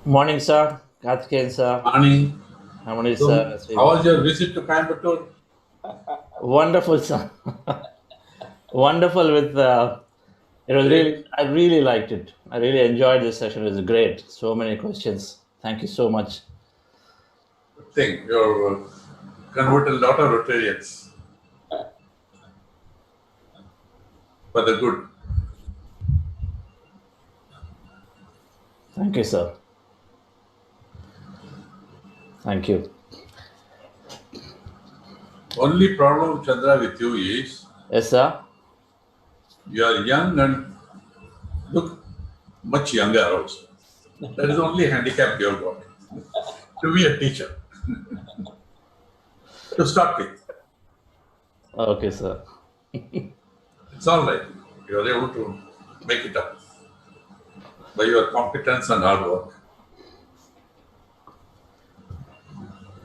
Morning, sir. Karthikeyan, sir. Morning. Harmony, So, sir. how Sweet. was your visit to Coimbatore? Wonderful, sir. Wonderful with, it was Great. really, I really liked it. I really enjoyed this session. It was great. So many questions. Thank you so much. Good thing. You're converted a lot of Rotarians for the good. Thank you, sir. Thank you. Only problem, Chandra, with you is Yes, sir. you are young and look much younger also. That is the only handicap you have got to be a teacher to start with. Okay, sir. It's all right. You are able to make it up by your competence and hard work.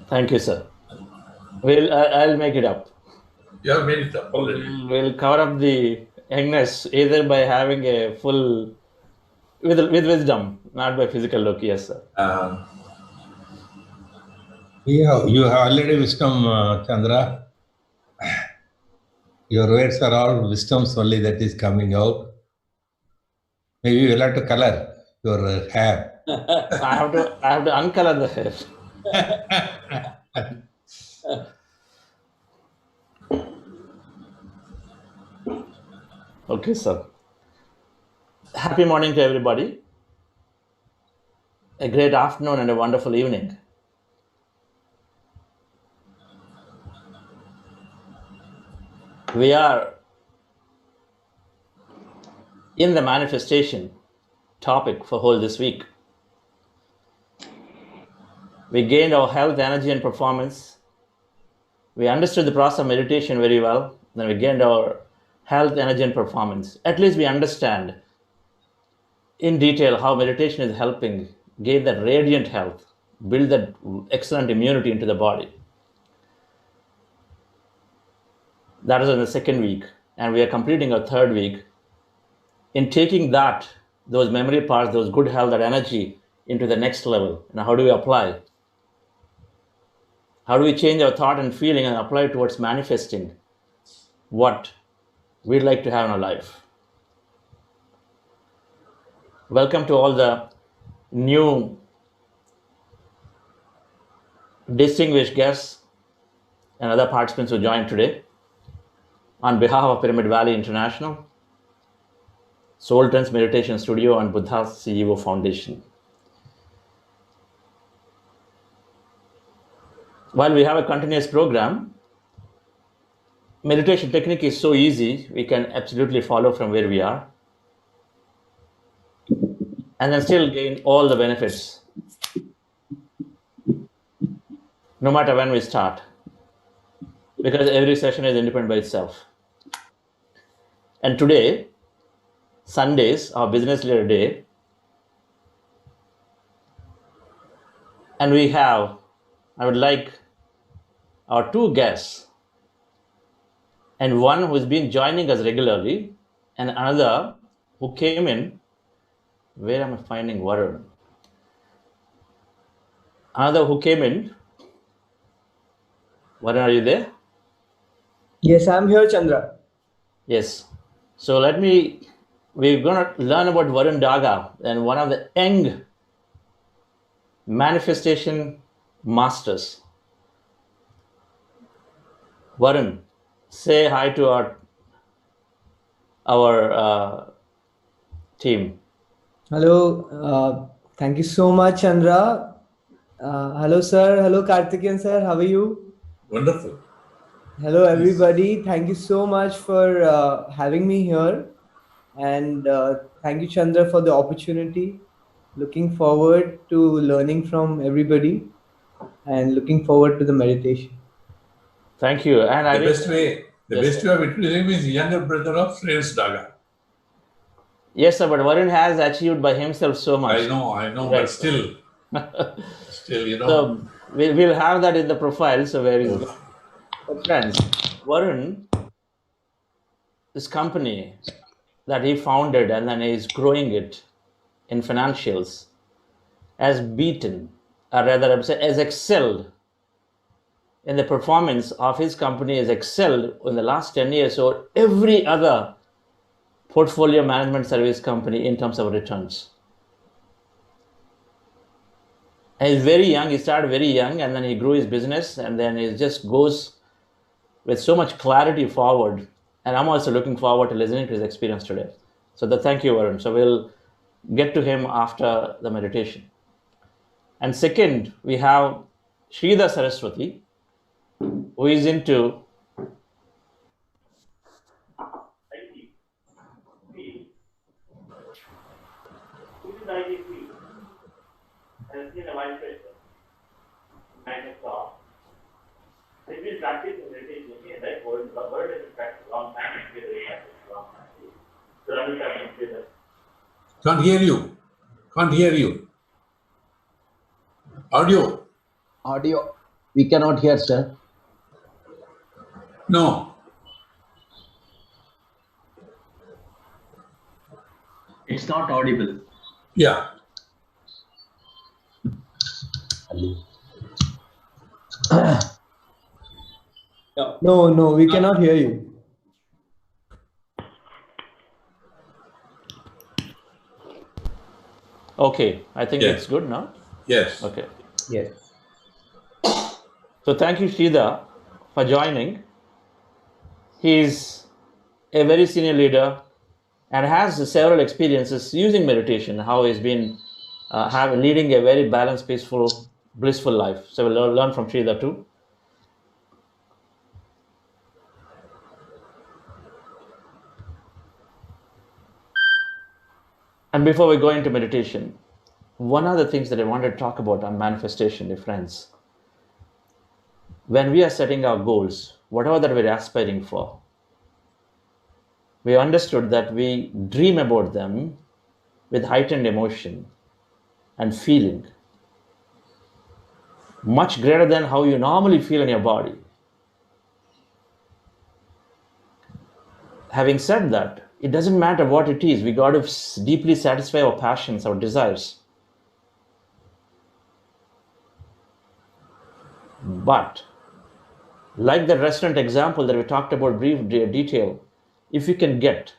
Thank you, sir. I'll make it up. You have made it up already. We'll cover up the youngness either by having a full, with wisdom, not by physical look. Yes, sir. Uh, You have already wisdom, Chandra. Your words are all wisdoms only that is coming out. Maybe you will have to color your hair. I have to uncolor the hair. Okay, sir. Happy morning to everybody. A great afternoon and a wonderful evening. We are in the manifestation topic for whole this week. We gained our health, energy, and performance. We understood the process of meditation very well. Then we gained our health, energy, and performance. At least we understand in detail how meditation is helping gain that radiant health, build that excellent immunity into the body. That is in the second week, and we are completing our third week in taking that, those memory parts, those good health, that energy into the next level. Now, how do we apply? How do we change our thought and feeling and apply it towards manifesting what we'd like to have in our life? Welcome to all the new distinguished guests and other participants who joined today. On behalf of Pyramid Valley International, Soul Trends Meditation Studio, and Buddha CEO Foundation. While we have a continuous program, meditation technique is so easy, we can absolutely follow from where we are and then still gain all the benefits no matter when we start, because every session is independent by itself. And today, Sundays, our business leader day, and I would like our two guests, and one who has been joining us regularly, and another who came in. Where am I finding Varun? Another who came in. Varun, are you there? Yes, I'm here, Chandra. Yes. So we're going to learn about Varun Daga, and one of the young manifestation masters. Varun, say hi to our team. Hello. Thank you so much, Chandra. Hello, sir. Hello, Karthikeyan, sir. How are you? Wonderful. Hello, everybody. Thank you so much for having me here. And thank you, Chandra, for the opportunity. Looking forward to learning from everybody and looking forward to the meditation. Thank you. And The best way Yes, of introducing him is younger brother of Shreyas Daga. yes, sir, but Varun has achieved by himself so much. I know, Right. but still, you know. So we'll have that in the profile. So where is But friends, Varun, this company that he founded and then he's growing it in financials, has beaten, or rather, I would say, has excelled in the performance of his company, has excelled in the last 10 years or every other portfolio management service company in terms of returns. And he's very young. He started very young, and then he grew his business, and then he just goes with so much clarity forward. And I'm also looking forward to listening to his experience today. So thank you, Varun. So we'll get to him after the meditation. And second, we have Sridhar Saraswati, who is into IT field. Who is in IT field? Has been a vice president, Microsoft. They've been practicing meditation in that world, the world has been practicing a long time. So let me say that. Can't hear you. Can't hear you. Audio. Audio. We cannot hear, sir. No. It's not audible. Yeah. No, we cannot hear you. Okay, I think Yes. it's good now. Yes. Okay. Yes. So thank you, Sridhar, for joining. He's a very senior leader and has several experiences using meditation, how he's been leading a very balanced, peaceful, blissful life. So we'll learn from Sridhar too. And before we go into meditation, one of the things that I wanted to talk about on manifestation, dear friends. When we are setting our goals, whatever that we're aspiring for, we understood that we dream about them with heightened emotion and feeling, much greater than how you normally feel in your body. Having said that, it doesn't matter what it is, we got to deeply satisfy our passions, our desires. But like the restaurant example that we talked about brief detail, if you can get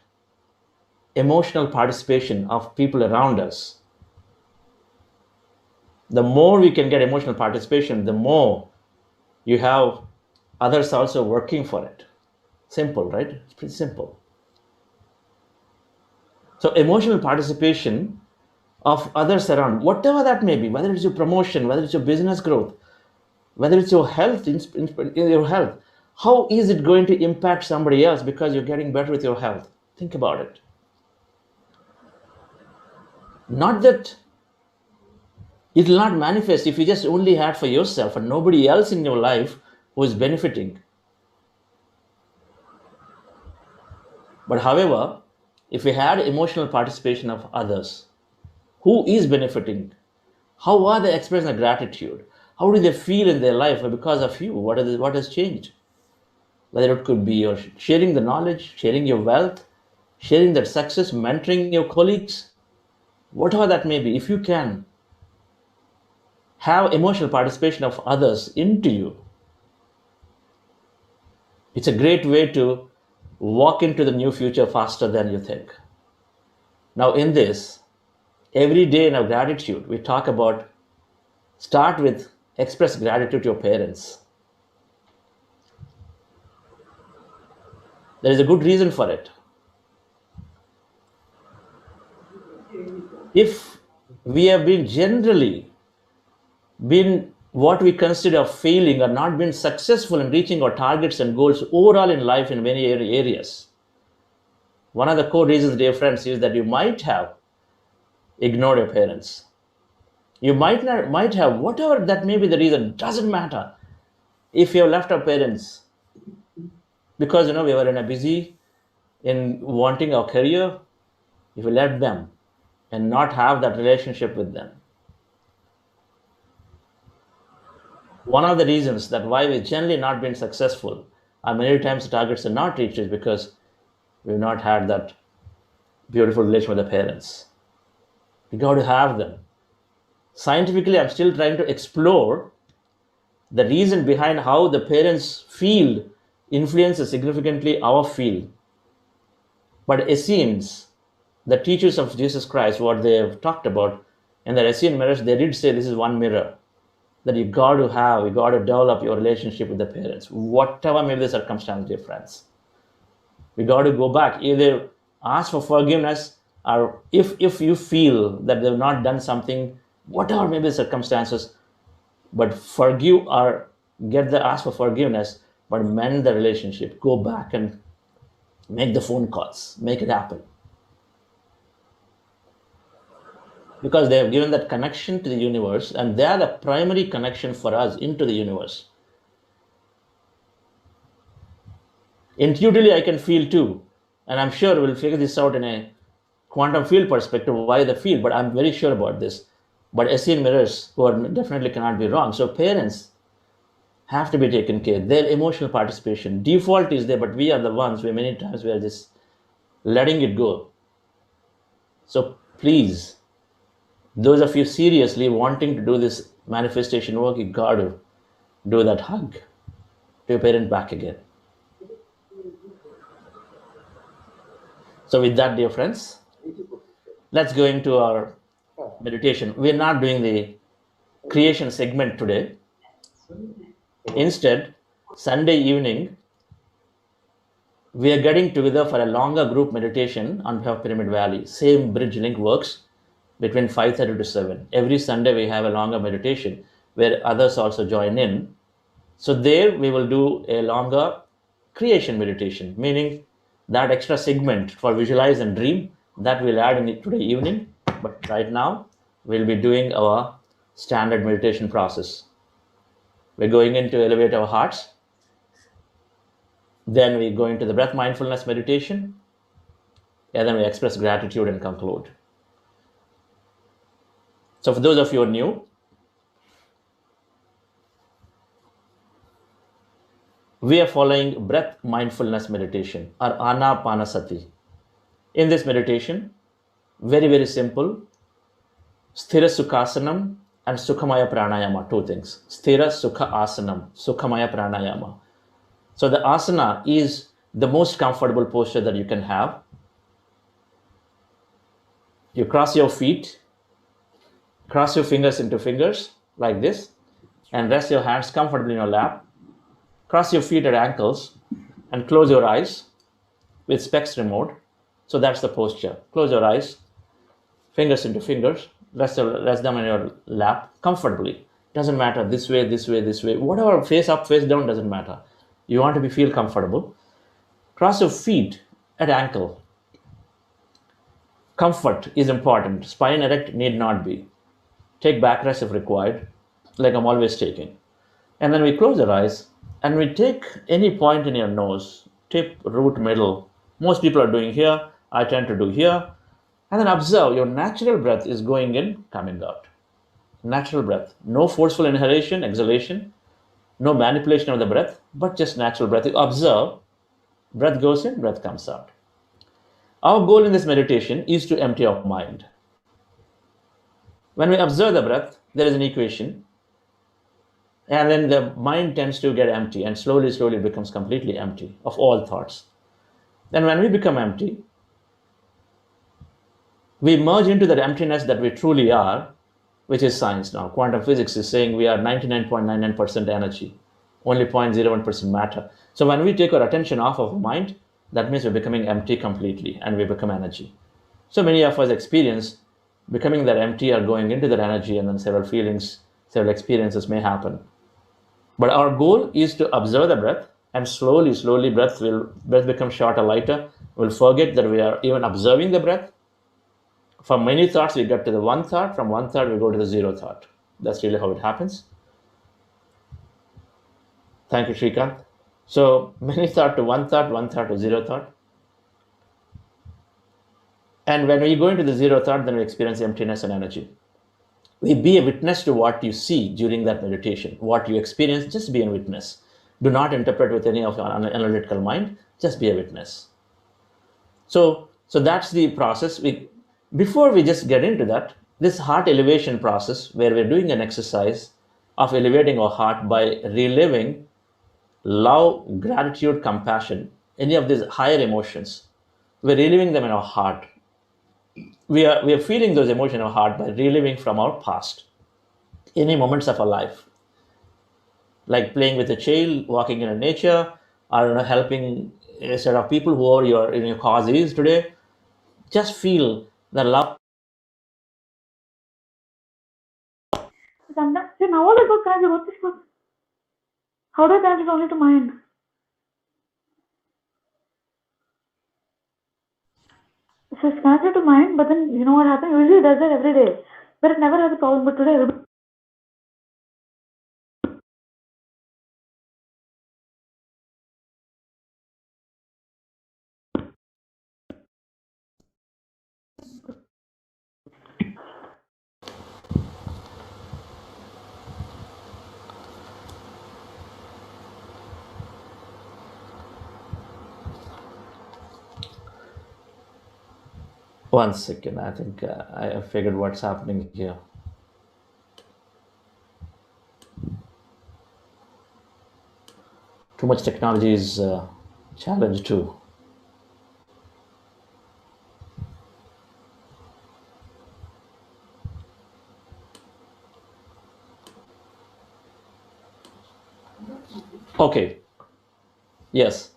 emotional participation of people around us, the more we can get emotional participation, the more you have others also working for it. Simple, right? It's pretty simple. So emotional participation of others around, whatever that may be, whether it's your promotion, whether it's your business growth, whether it's your health, how is it going to impact somebody else because you're getting better with your health? Think about it. Not that it will not manifest if you just only had for yourself and nobody else in your life who is benefiting. But however, if we had emotional participation of others, who is benefiting? How are they expressing gratitude? How do they feel in their life because of you? What has changed? Whether it could be your sharing the knowledge, sharing your wealth, sharing that success, mentoring your colleagues, whatever that may be, if you can have emotional participation of others into you, it's a great way to walk into the new future faster than you think. Now in this, every day in our gratitude, we talk about, start with express gratitude to your parents. There is a good reason for it. If we have generally been what we consider failing or not been successful in reaching our targets and goals overall in life in many areas, one of the core reasons, dear friends, is that you might have ignored your parents. You might have, whatever that may be the reason, doesn't matter. If you have left our parents because we were in a busy in wanting our career, if we let them and not have that relationship with them, one of the reasons that why we've generally not been successful and many times the targets are not reached is because we've not had that beautiful relation with the parents. We got to have them. Scientifically, I'm still trying to explore the reason behind how the parents' field influences significantly our field. But Essenes, the teachers of Jesus Christ, what they have talked about in the Essene mirrors, they did say this is one mirror that you got to develop your relationship with the parents, whatever may be the circumstance, dear friends. We got to go back, either ask for forgiveness, or if you feel that they've not done something, whatever may be the circumstances, but forgive or ask for forgiveness, but mend the relationship. Go back and make the phone calls, make it happen. Because they have given that connection to the universe, and they are the primary connection for us into the universe. Intuitively, I can feel too, and I'm sure we'll figure this out in a quantum field perspective, why the field, but I'm very sure about this. But Essene mirrors who are definitely cannot be wrong. So parents have to be taken care. Their emotional participation, default is there, but we are the ones where many times we are just letting it go. So please, those of you seriously wanting to do this manifestation work, you got to do that hug to your parent back again. So with that, dear friends, let's go into our meditation. We're not doing the creation segment today. Instead, Sunday evening, we are getting together for a longer group meditation on behalf of Pyramid Valley. Same bridge link works between 5:30 to 7. Every Sunday we have a longer meditation where others also join in. So there we will do a longer creation meditation, meaning that extra segment for visualize and dream, that we'll add in it today evening. But right now, we'll be doing our standard meditation process. We're going in to elevate our hearts. Then we go into the breath mindfulness meditation. And then we express gratitude and conclude. So for those of you who are new, we are following breath mindfulness meditation or Anapanasati. In this meditation, very, very simple, Sthira Sukhasanam and Sukhamaya Pranayama, two things. Sthira Sukha Asanam, Sukhamaya Pranayama. So the asana is the most comfortable posture that you can have. You cross your feet, cross your fingers into fingers like this, and rest your hands comfortably in your lap. Cross your feet at ankles and close your eyes with specs removed. So that's the posture. Close your eyes, fingers into fingers, rest them in your lap comfortably. Doesn't matter this way, this way, this way. Whatever, face up, face down, doesn't matter. You want to feel comfortable. Cross your feet at ankle. Comfort is important. Spine erect need not be. Take back rest if required, like I'm always taking. And then we close our eyes and we take any point in your nose, tip, root, middle. Most people are doing here. I tend to do here. And then observe your natural breath is going in, coming out. Natural breath. No forceful inhalation, exhalation. No manipulation of the breath, but just natural breath. You observe, breath goes in, breath comes out. Our goal in this meditation is to empty our mind. When we observe the breath, there is an equation, and then the mind tends to get empty, and slowly, slowly it becomes completely empty of all thoughts. Then when we become empty, we merge into that emptiness that we truly are, which is science now. Quantum physics is saying we are 99.99% energy, only 0.01% matter. So when we take our attention off of mind, that means we're becoming empty completely and we become energy. So many of us experience becoming that empty or going into that energy, and then several feelings, several experiences may happen. But our goal is to observe the breath, and slowly, slowly breath become shorter, lighter. We'll forget that we are even observing the breath. From many thoughts, we get to the one thought. From one thought, we go to the zero thought. That's really how it happens. Thank you, Shrikant. So many thought to one thought to zero thought. And when we go into the zero thought, then we experience emptiness and energy. We be a witness to what you see during that meditation. What you experience, just be a witness. Do not interpret with any of your analytical mind. Just be a witness. So that's the process. Before we just get into that, this heart elevation process, where we're doing an exercise of elevating our heart by reliving love, gratitude, compassion, any of these higher emotions, we're reliving them in our heart. We are feeling those emotions in our heart by reliving from our past, any moments of our life, like playing with a child, walking in nature, or helping a set of people who are in your cause is today. Just feel the love. Sometimes, see, now all is about connected. What is this? How do I connect it only to mind? So it's connected to mind, but then you know what happens? Usually it does that every day. But it never has a problem. But today, One second, I think I figured what's happening here. Too much technology is a challenge too. Okay, yes.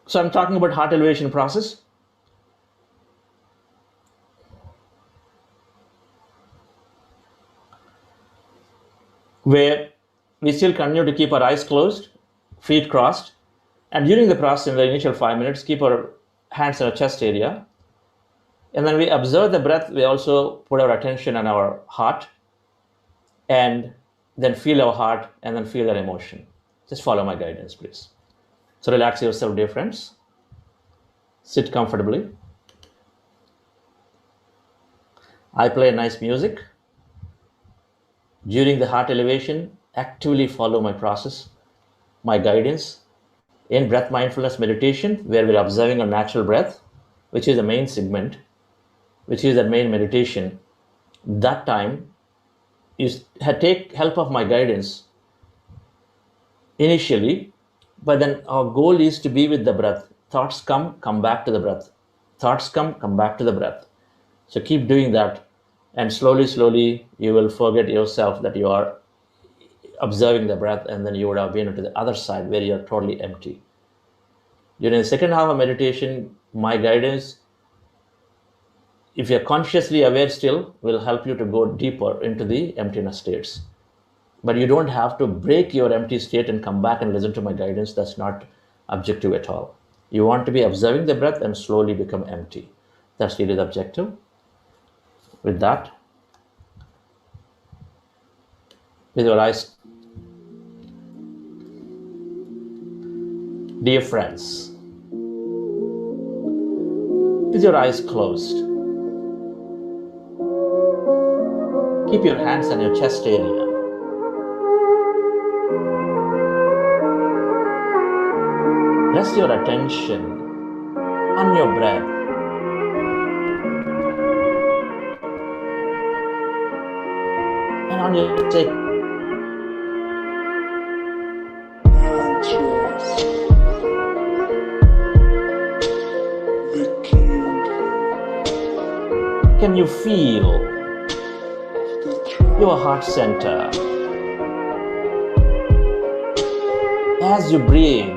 So I'm talking about heart elevation process, where we still continue to keep our eyes closed, feet crossed, and during the process, in the initial 5 minutes, keep our hands in our chest area. And then we observe the breath. We also put our attention on our heart, and then feel our heart, and then feel that emotion. Just follow my guidance, please. So relax yourself, dear friends. Sit comfortably. I play nice music. During the heart elevation, actively follow my process, my guidance in breath mindfulness meditation, where we're observing a natural breath, which is the main segment, which is the main meditation. That time, you take help of my guidance initially, but then our goal is to be with the breath. Thoughts come back to the breath. Thoughts come back to the breath. So keep doing that, and slowly, you will forget yourself that you are observing the breath, and then you would have been to the other side where you're totally empty. During the second half of meditation, my guidance, if you're consciously aware still, will help you to go deeper into the emptiness states. But you don't have to break your empty state and come back and listen to my guidance. That's not objective at all. You want to be observing the breath and slowly become empty. That's really the objective. With that, with your eyes, dear friends, with your eyes closed, keep your hands on your chest area. Rest your attention on your breath. And on your take. Can you feel your heart center as you breathe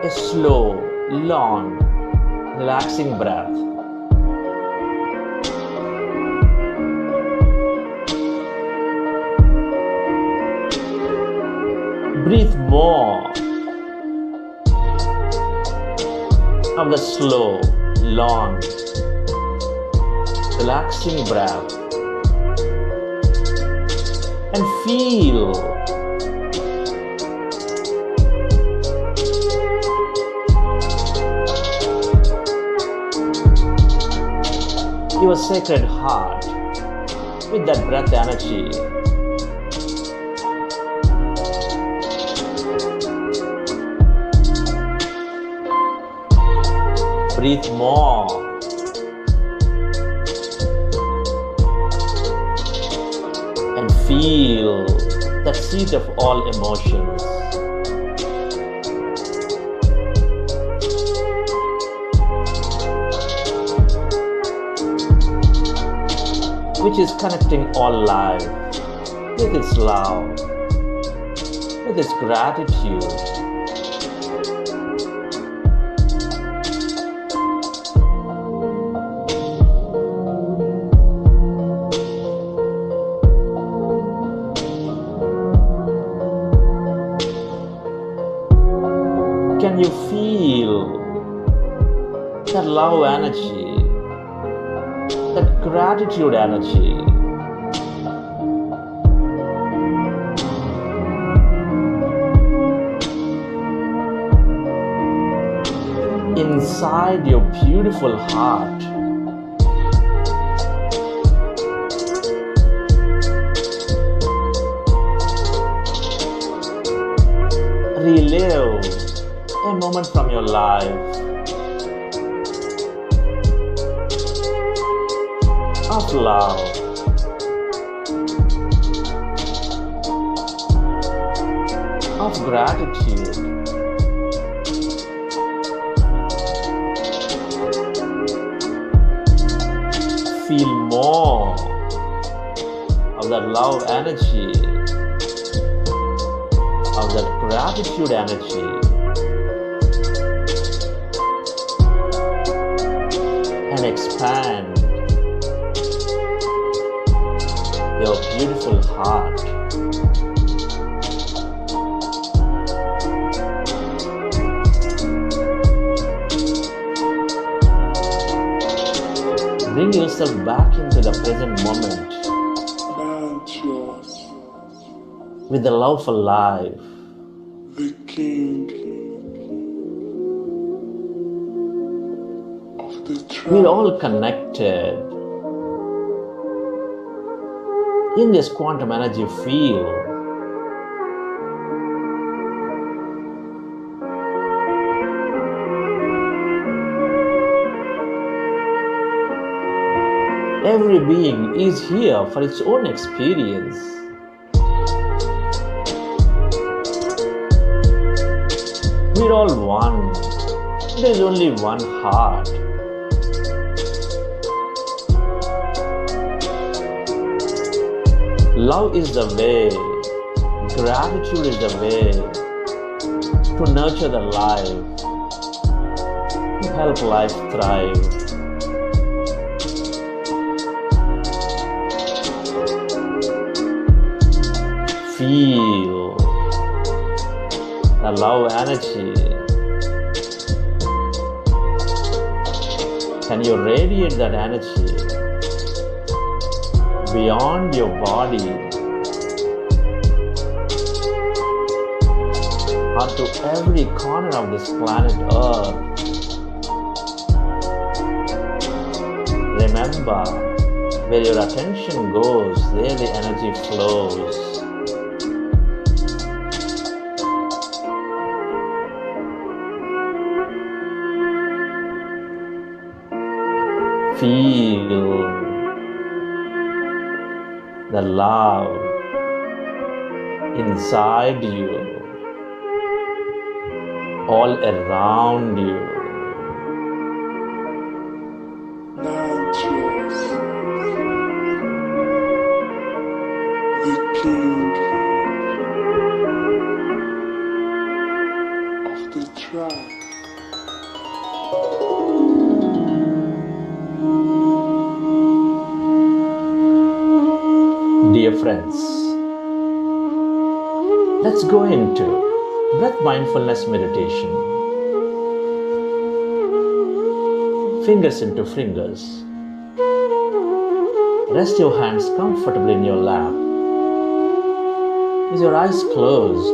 a slow, long, relaxing breath? Breathe more of the slow, long, relaxing breath, and feel your sacred heart with that breath energy. Breathe more Feel that seat of all emotions. Which is connecting all life with its love, with its gratitude. Can you feel that love energy, that gratitude energy? Inside your beautiful heart. Relive a moment from your life of love, of gratitude. Feel more of that love energy, of that gratitude energy. And expand your beautiful heart. Bring yourself back into the present moment with the love for life. The king of the tribe. We're all connected in this quantum energy field. Every being is here for its own experience. We're all one. There's only one heart. Love is the way. Gratitude is the way to nurture the life, to help life thrive. Feel the love energy. Can you radiate that energy beyond your body onto every corner of this planet Earth? Remember, where your attention goes, there the energy flows. Feel the love inside you, all around you. The king of the tribe. Dear friends, let's go into breath mindfulness meditation. Fingers into fingers. Rest your hands comfortably in your lap. With your eyes closed,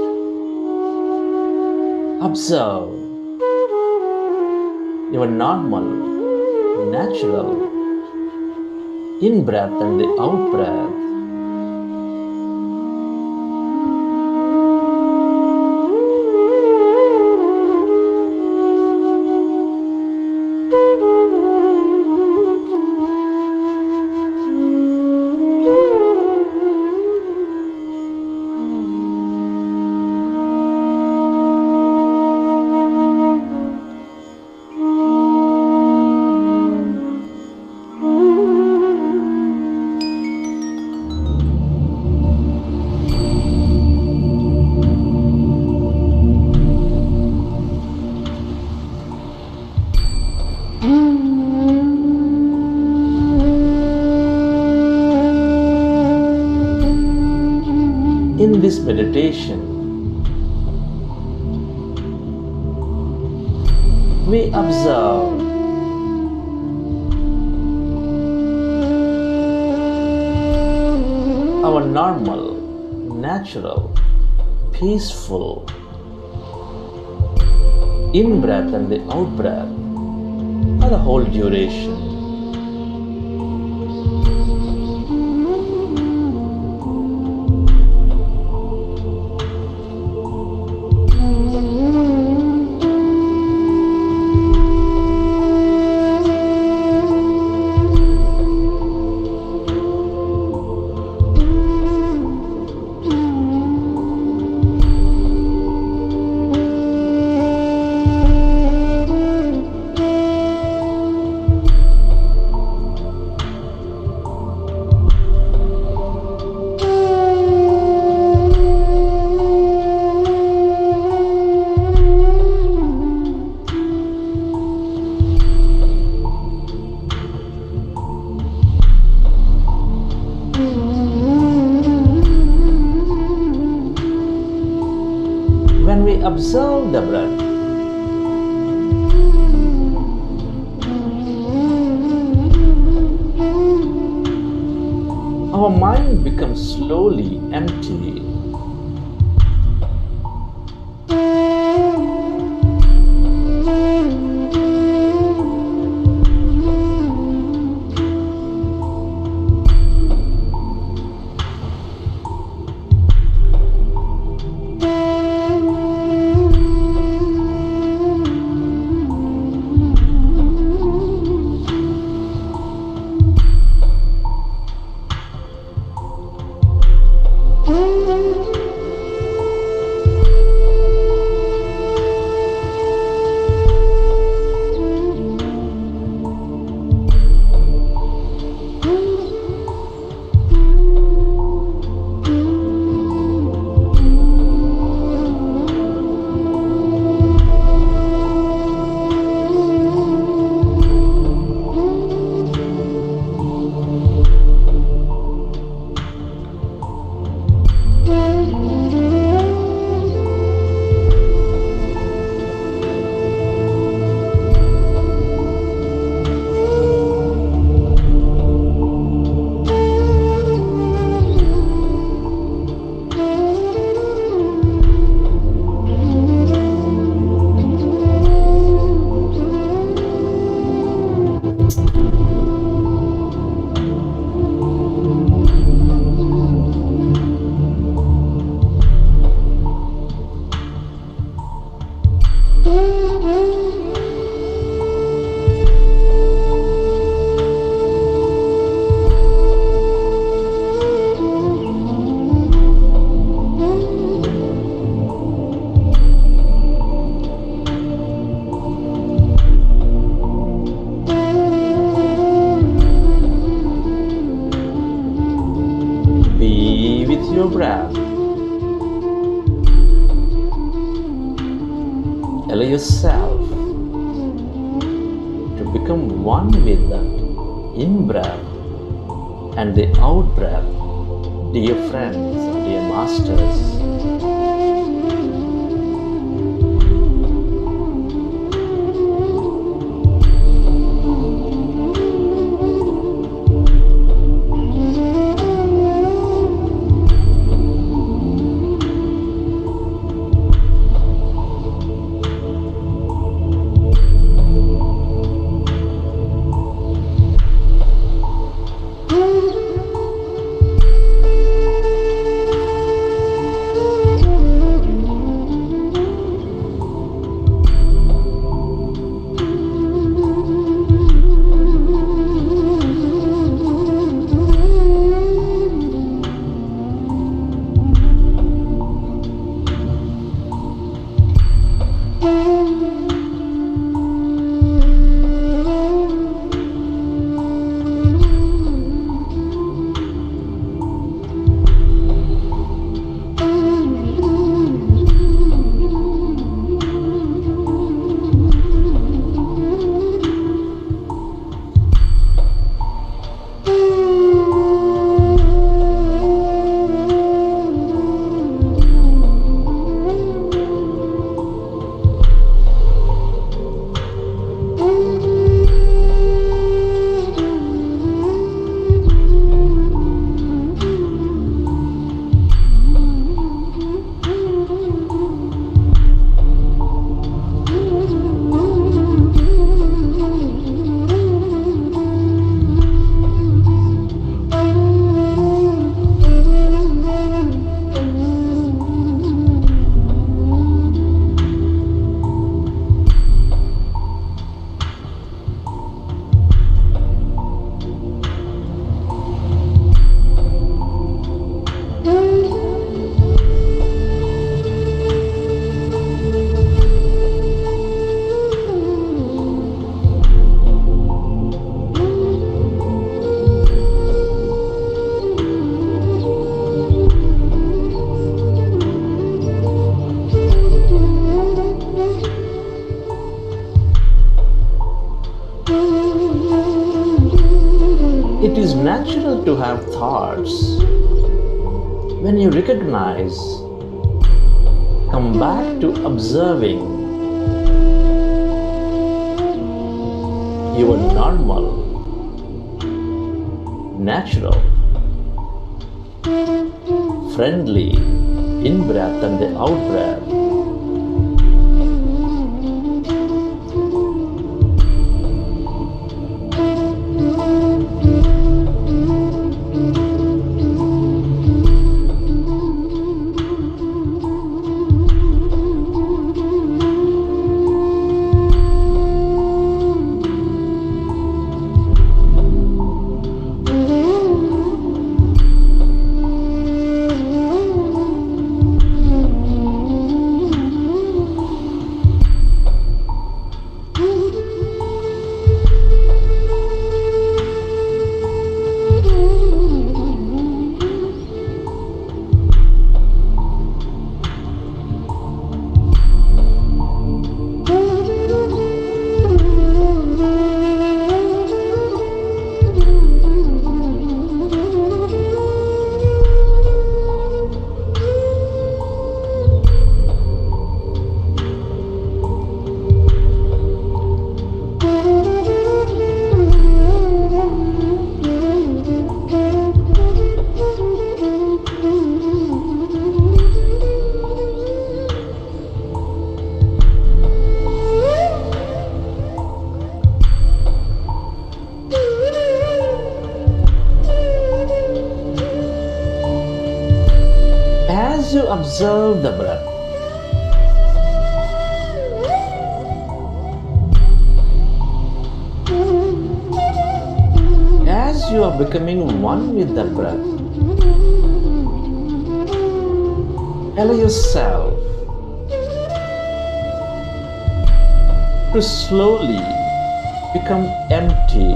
observe your normal, natural in-breath and the out-breath. In this meditation, we observe our normal, natural, peaceful in-breath and the out-breath for the whole duration. When we observe the breath, our mind becomes slowly empty. Your breath. Allow yourself to become one with that in-breath and the out-breath, dear friends, dear masters. It is natural to have thoughts. When you recognize, come back to observing your normal, natural, friendly in-breath and the out-breath. As you observe the breath, as you are becoming one with that breath, allow yourself to slowly become empty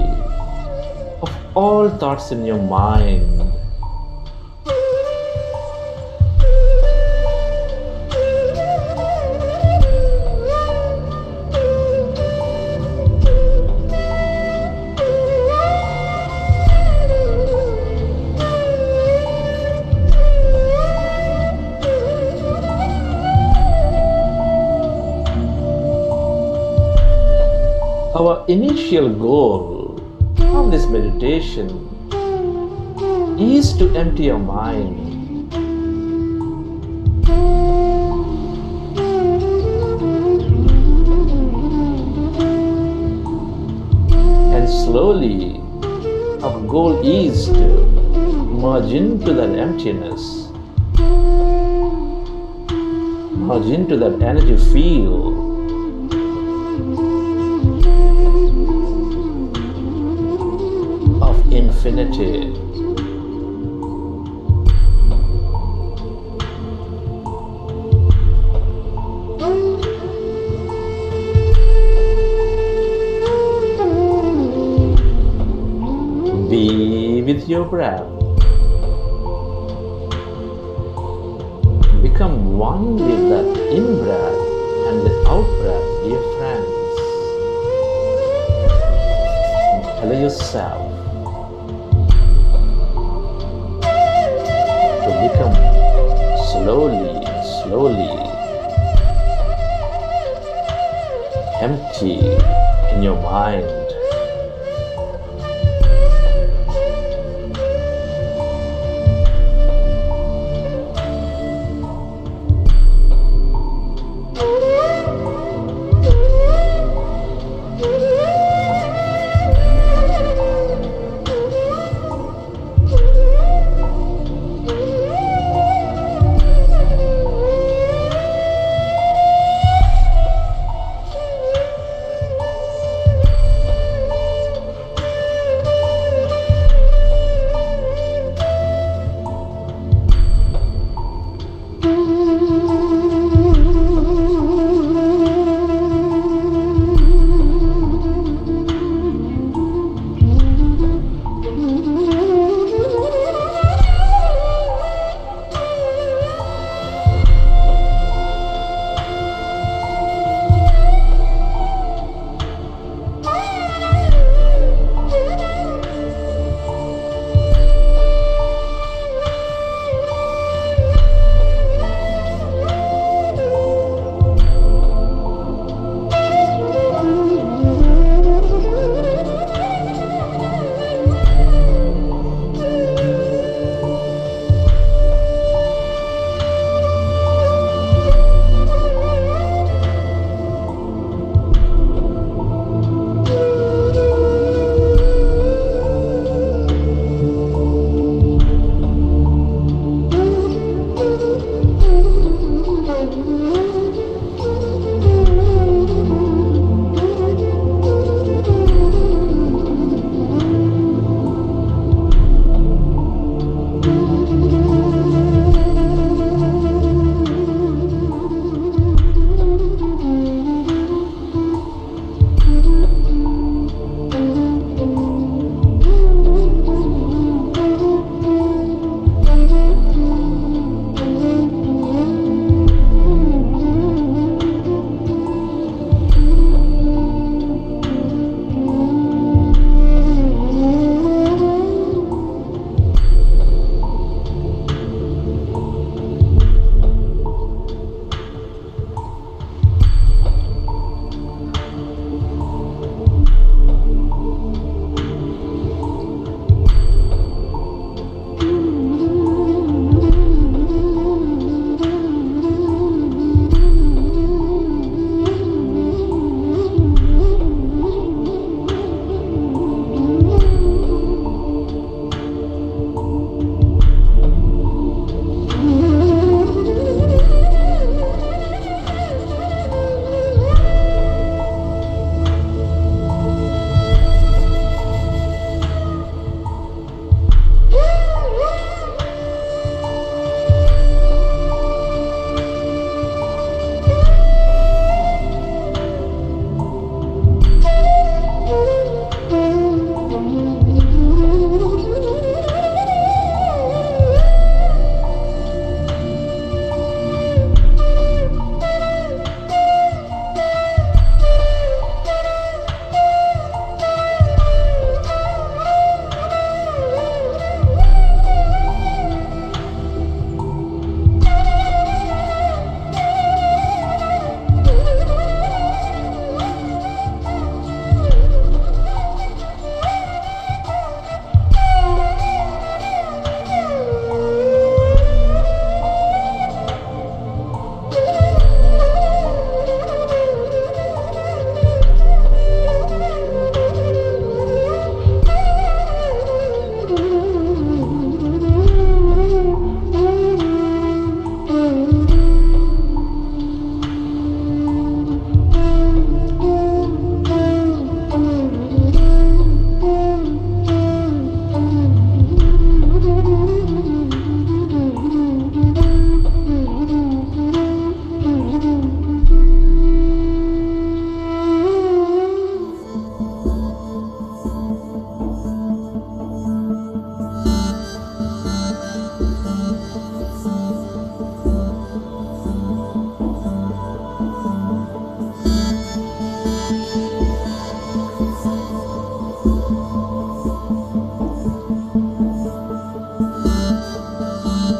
of all thoughts in your mind. Our initial goal of this meditation is to empty your mind. And slowly, our goal is to merge into that emptiness, merge into that energy field. Infinity. Be with your breath. Become one with that in-breath and the out-breath, dear friends. Allow yourself become slowly empty in your mind.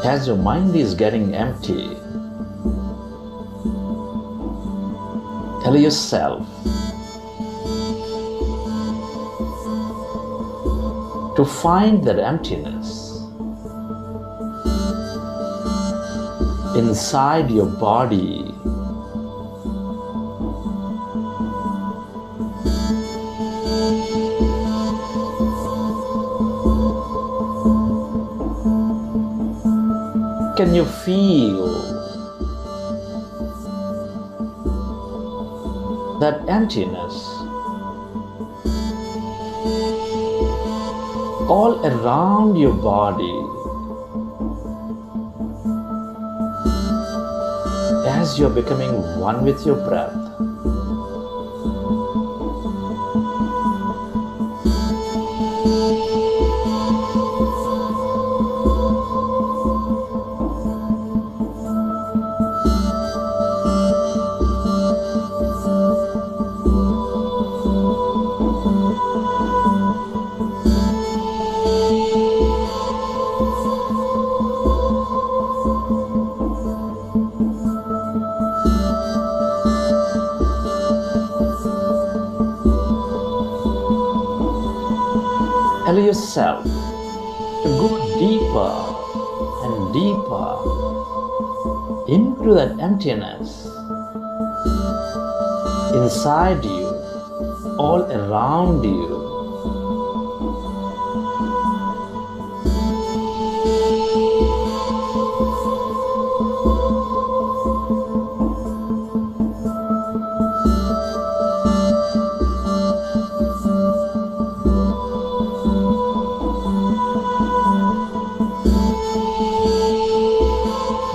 As your mind is getting empty, tell yourself to find that emptiness inside your body. Can you feel that emptiness all around your body as you're becoming one with your breath? Allow yourself to go deeper and deeper into that emptiness inside you, all around you.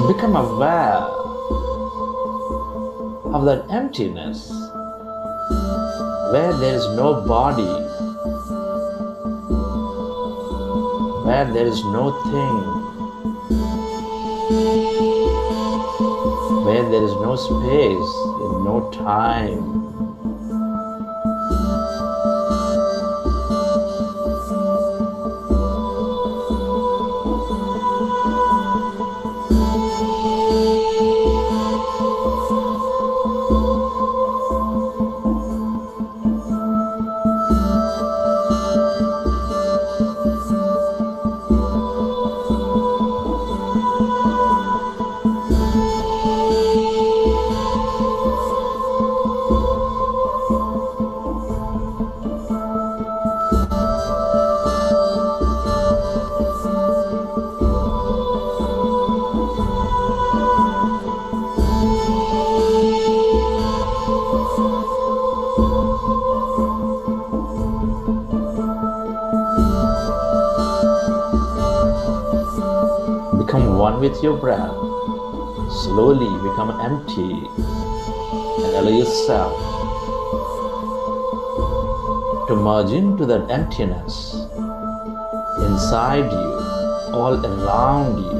Become aware of that emptiness where there is no body, where there is no thing, where there is no space and no time. Become one with your breath. Slowly become empty and allow yourself to merge into that emptiness inside you, all around you.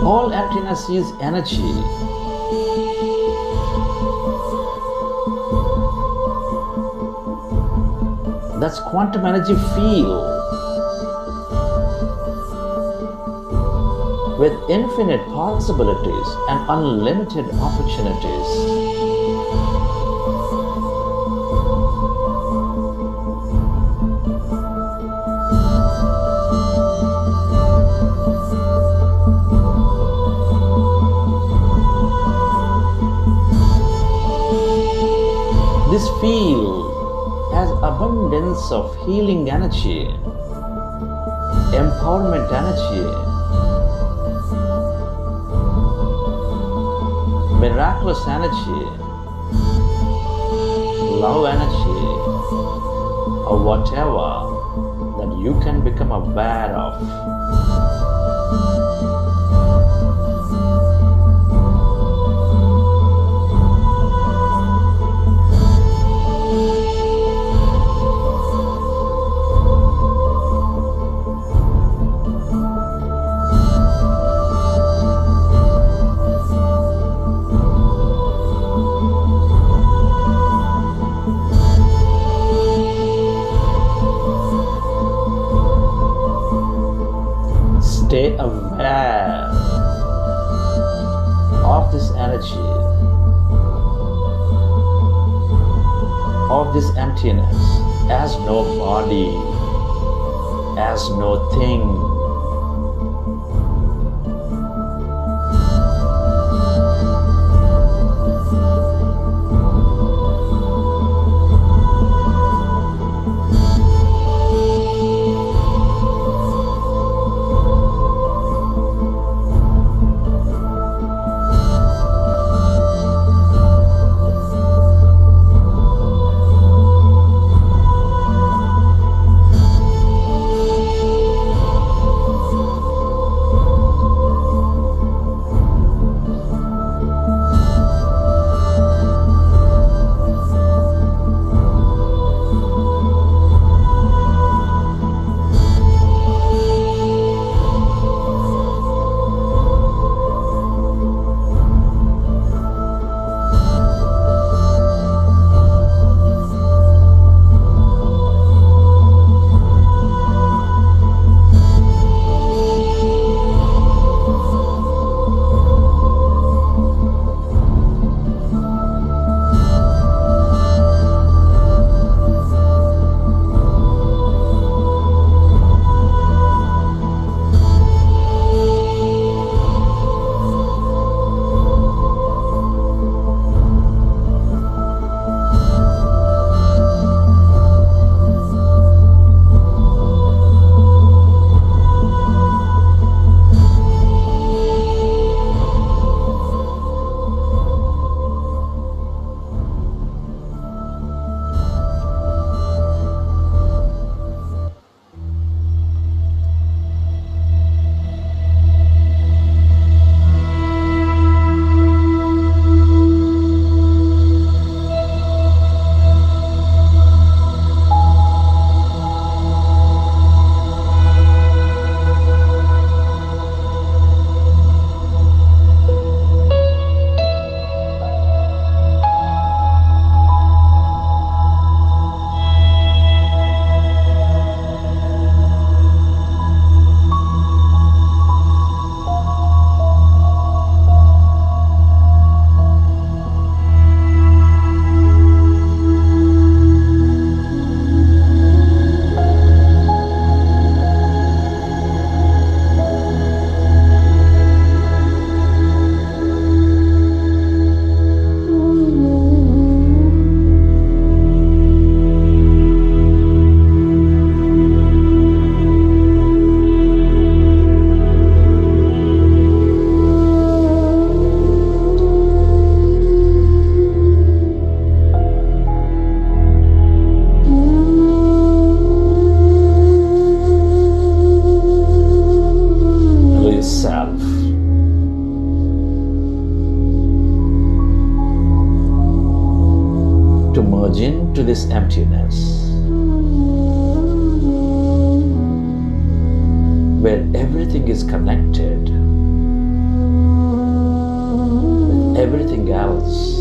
All emptiness is energy. That's quantum energy field with infinite possibilities and unlimited opportunities. This field has abundance of healing energy, empowerment energy, miraculous energy, love energy, or whatever. you can become aware of. Stay aware of this energy, of this emptiness, as no body, as no thing. Into this emptiness where everything is connected with everything else.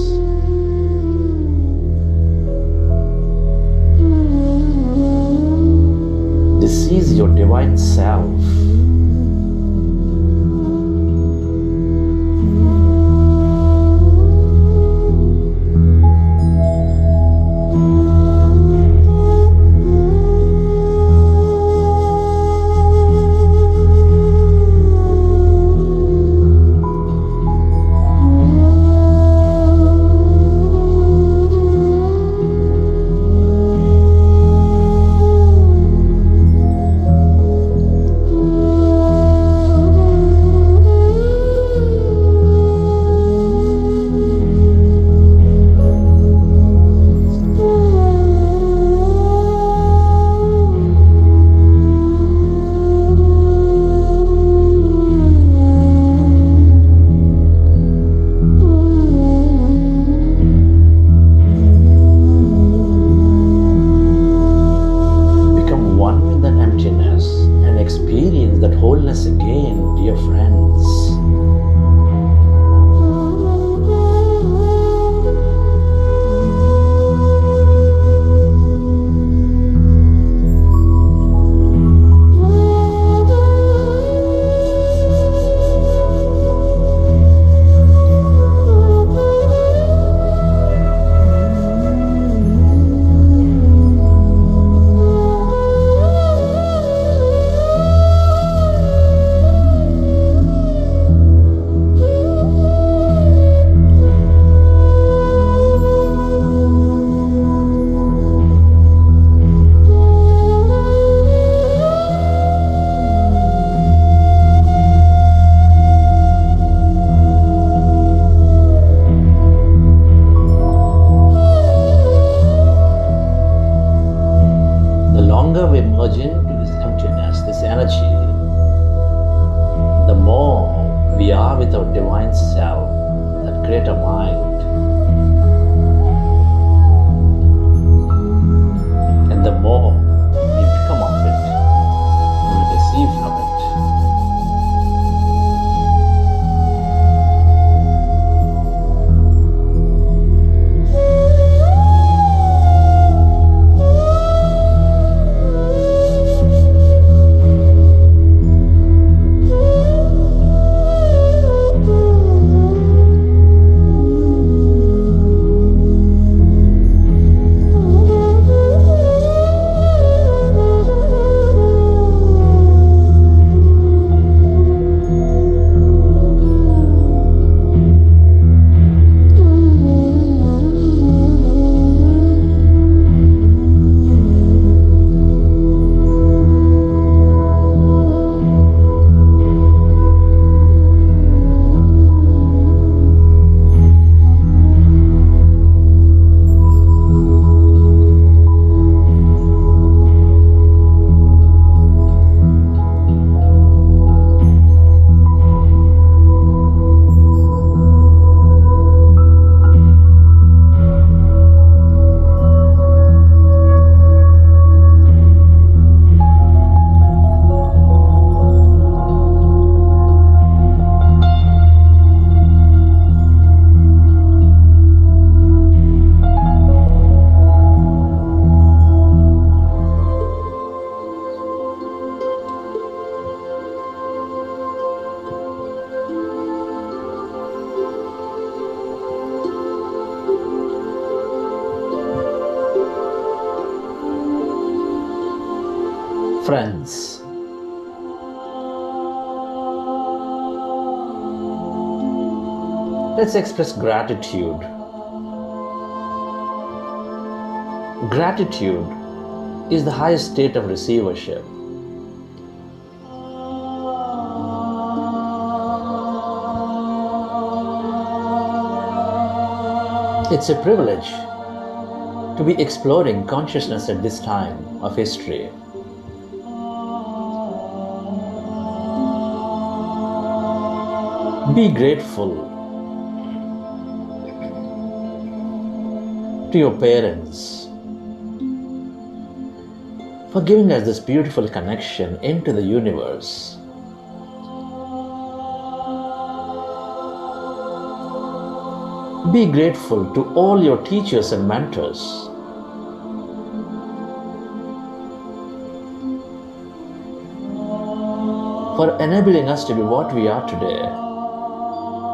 This is your divine self. Friends, let's express gratitude. Gratitude is the highest state of receivership. It's a privilege to be exploring consciousness at this time of history. Be grateful to your parents for giving us this beautiful connection into the universe. Be grateful to all your teachers and mentors. For enabling us to be what we are today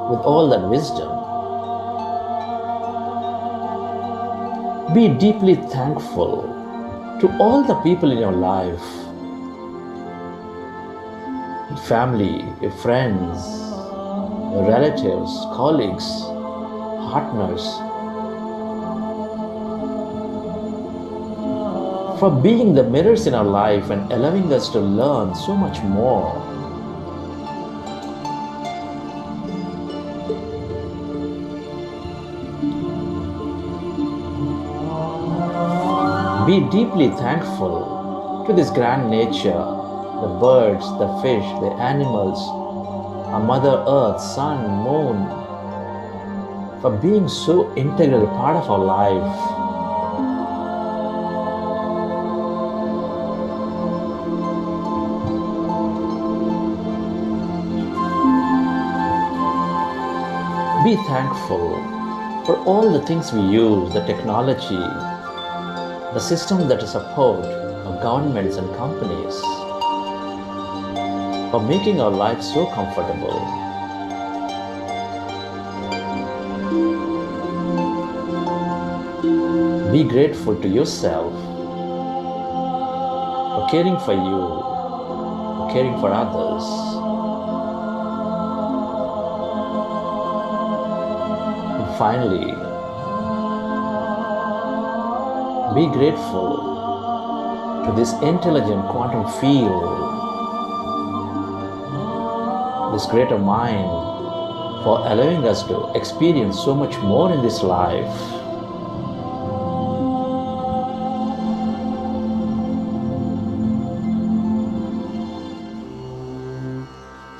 with all that wisdom. Be deeply thankful to all the people in your life, your family, your friends, your relatives, colleagues, partners, for being the mirrors in our life and allowing us to learn so much more. Be deeply thankful to this grand nature, the birds, the fish, the animals, our Mother Earth, Sun, Moon, for being so integral part of our life. Be thankful for all the things we use, the technology, the systems that support our governments and companies, for making our life so comfortable. Be grateful to yourself for caring for you, for caring for others. And finally, be grateful to this intelligent quantum field, this greater mind, for allowing us to experience so much more in this life.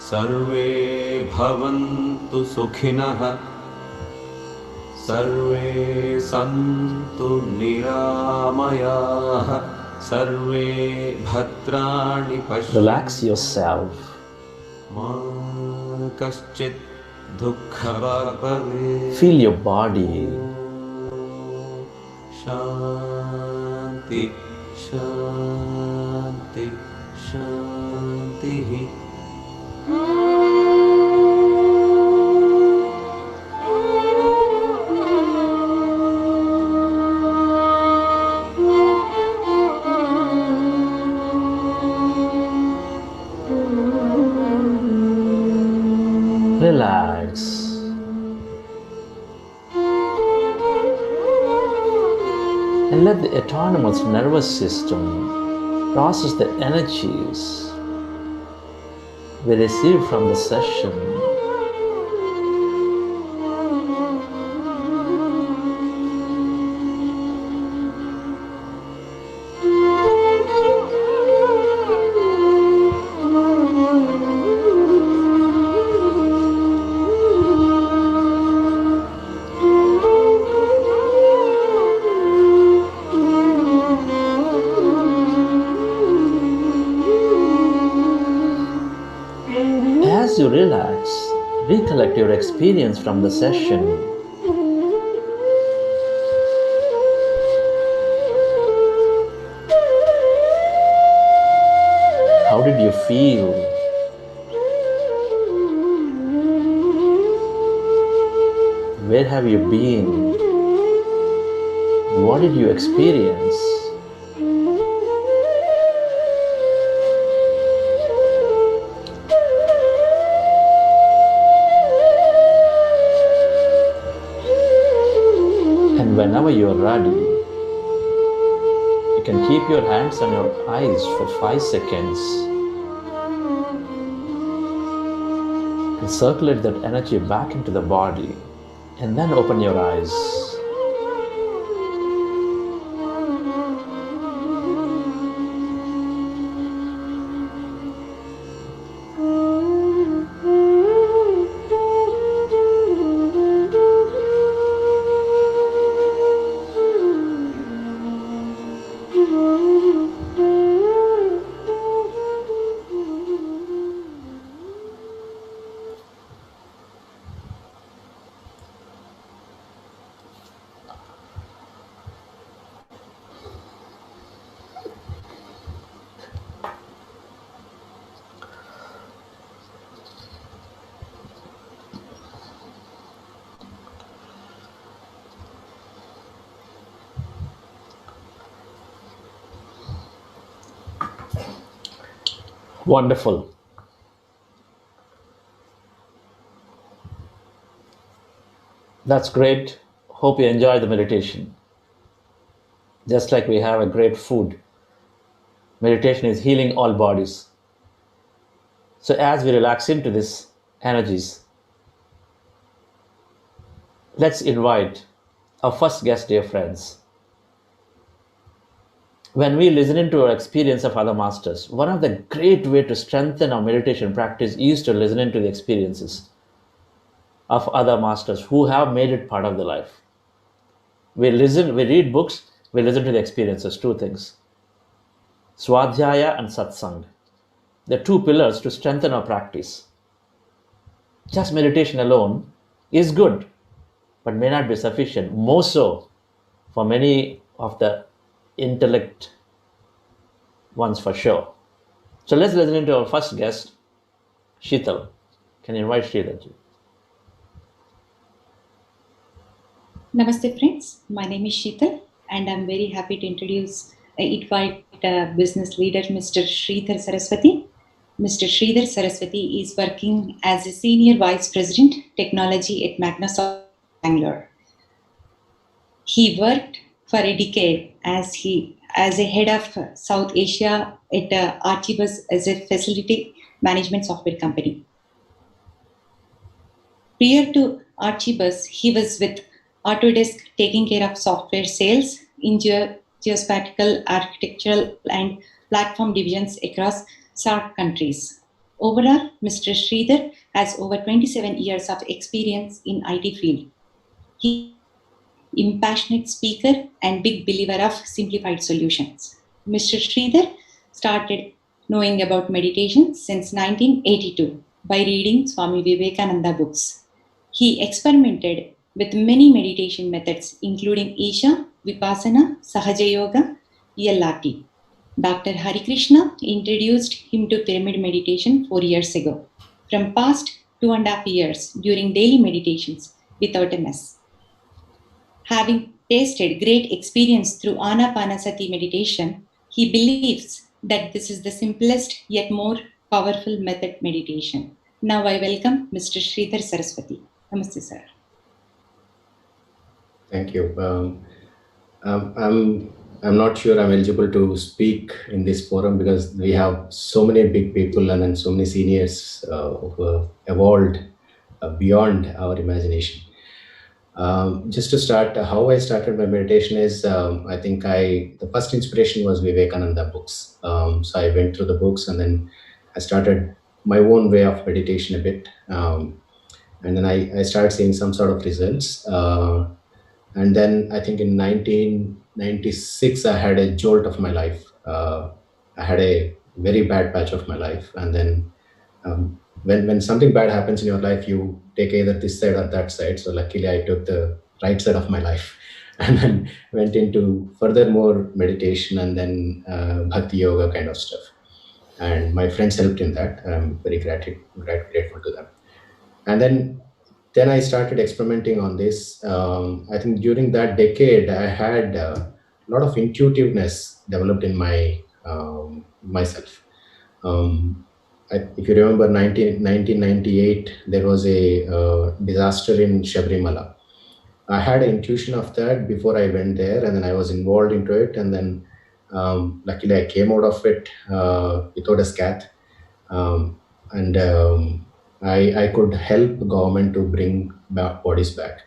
Sarve bhavantu sukhinah, sarve santu niramayah, sarve bhadrani pashyantu. Relax yourself. Ma kaschit dukkha bhave. Feel your body. Shanti, shanti, shanti. Relax. And let the autonomous nervous system process the energies we receive from the session. As you relax, recollect your experience from the session. How did you feel? Where have you been? What did you experience? you're ready, you can keep your hands on your eyes for 5 seconds and circulate that energy back into the body, and then open your eyes. Wonderful. That's great. Hope you enjoy the meditation. Just like we have a great food, meditation is healing all bodies. So as we relax into these energies, let's invite our first guest, dear friends. When we listen into our experience of other masters, one of the great way to strengthen our meditation practice is to listen into the experiences of other masters who have made it part of their life. We read books, we listen to the experiences, two things. Swadhyaya and Satsang. The two pillars to strengthen our practice. Just meditation alone is good, but may not be sufficient, more so for many of the intellect ones for sure. So let's listen into our first guest, Sheetal. Can you invite Sheetal? Namaste friends, my name is Sheetal and I'm very happy to invite business leader Mr. Sridhar Saraswati. Mr. Sridhar Saraswati is working as a Senior Vice President Technology at Microsoft Bangalore. He worked for a decade as a head of South Asia at Archibus as a facility management software company. Prior to Archibus, he was with Autodesk taking care of software sales in geospatial, architectural, and platform divisions across SAARC countries. Overall, Mr. Sridhar has over 27 years of experience in IT field. He is a passionate speaker and big believer of simplified solutions. Mr. Sridhar started knowing about meditation since 1982 by reading Swami Vivekananda books. He experimented with many meditation methods, including Isha, Vipassana, Sahaja Yoga, ELRT. Dr. Hari Krishna introduced him to pyramid meditation 4 years ago. From past 2.5 years during daily meditations without a mess. Having tasted great experience through Anapanasati meditation, he believes that this is the simplest yet more powerful method meditation. Now I welcome Mr. Sridhar Saraswati. Namaste, sir. Thank you. I'm not sure I'm eligible to speak in this forum because we have so many big people and then so many seniors who have evolved beyond our imagination. Just to start, how I started my meditation is, I think the first inspiration was Vivekananda books. So I went through the books and then I started my own way of meditation a bit. And then I started seeing some sort of results. And then I think in 1996, I had a jolt of my life. I had a very bad patch of my life. And then when something bad happens in your life, you take either this side or that side. So luckily I took the right side of my life and then went into further meditation and then bhakti yoga kind of stuff. And my friends helped in that. I'm very grateful to them. And then I started experimenting on this. I think during that decade, I had a lot of intuitiveness developed in myself. If you remember 1998, there was a disaster in Shabrimala. I had an intuition of that before I went there, and then I was involved into it, and then luckily I came out of it without a scat, and I could help government to bring bodies back.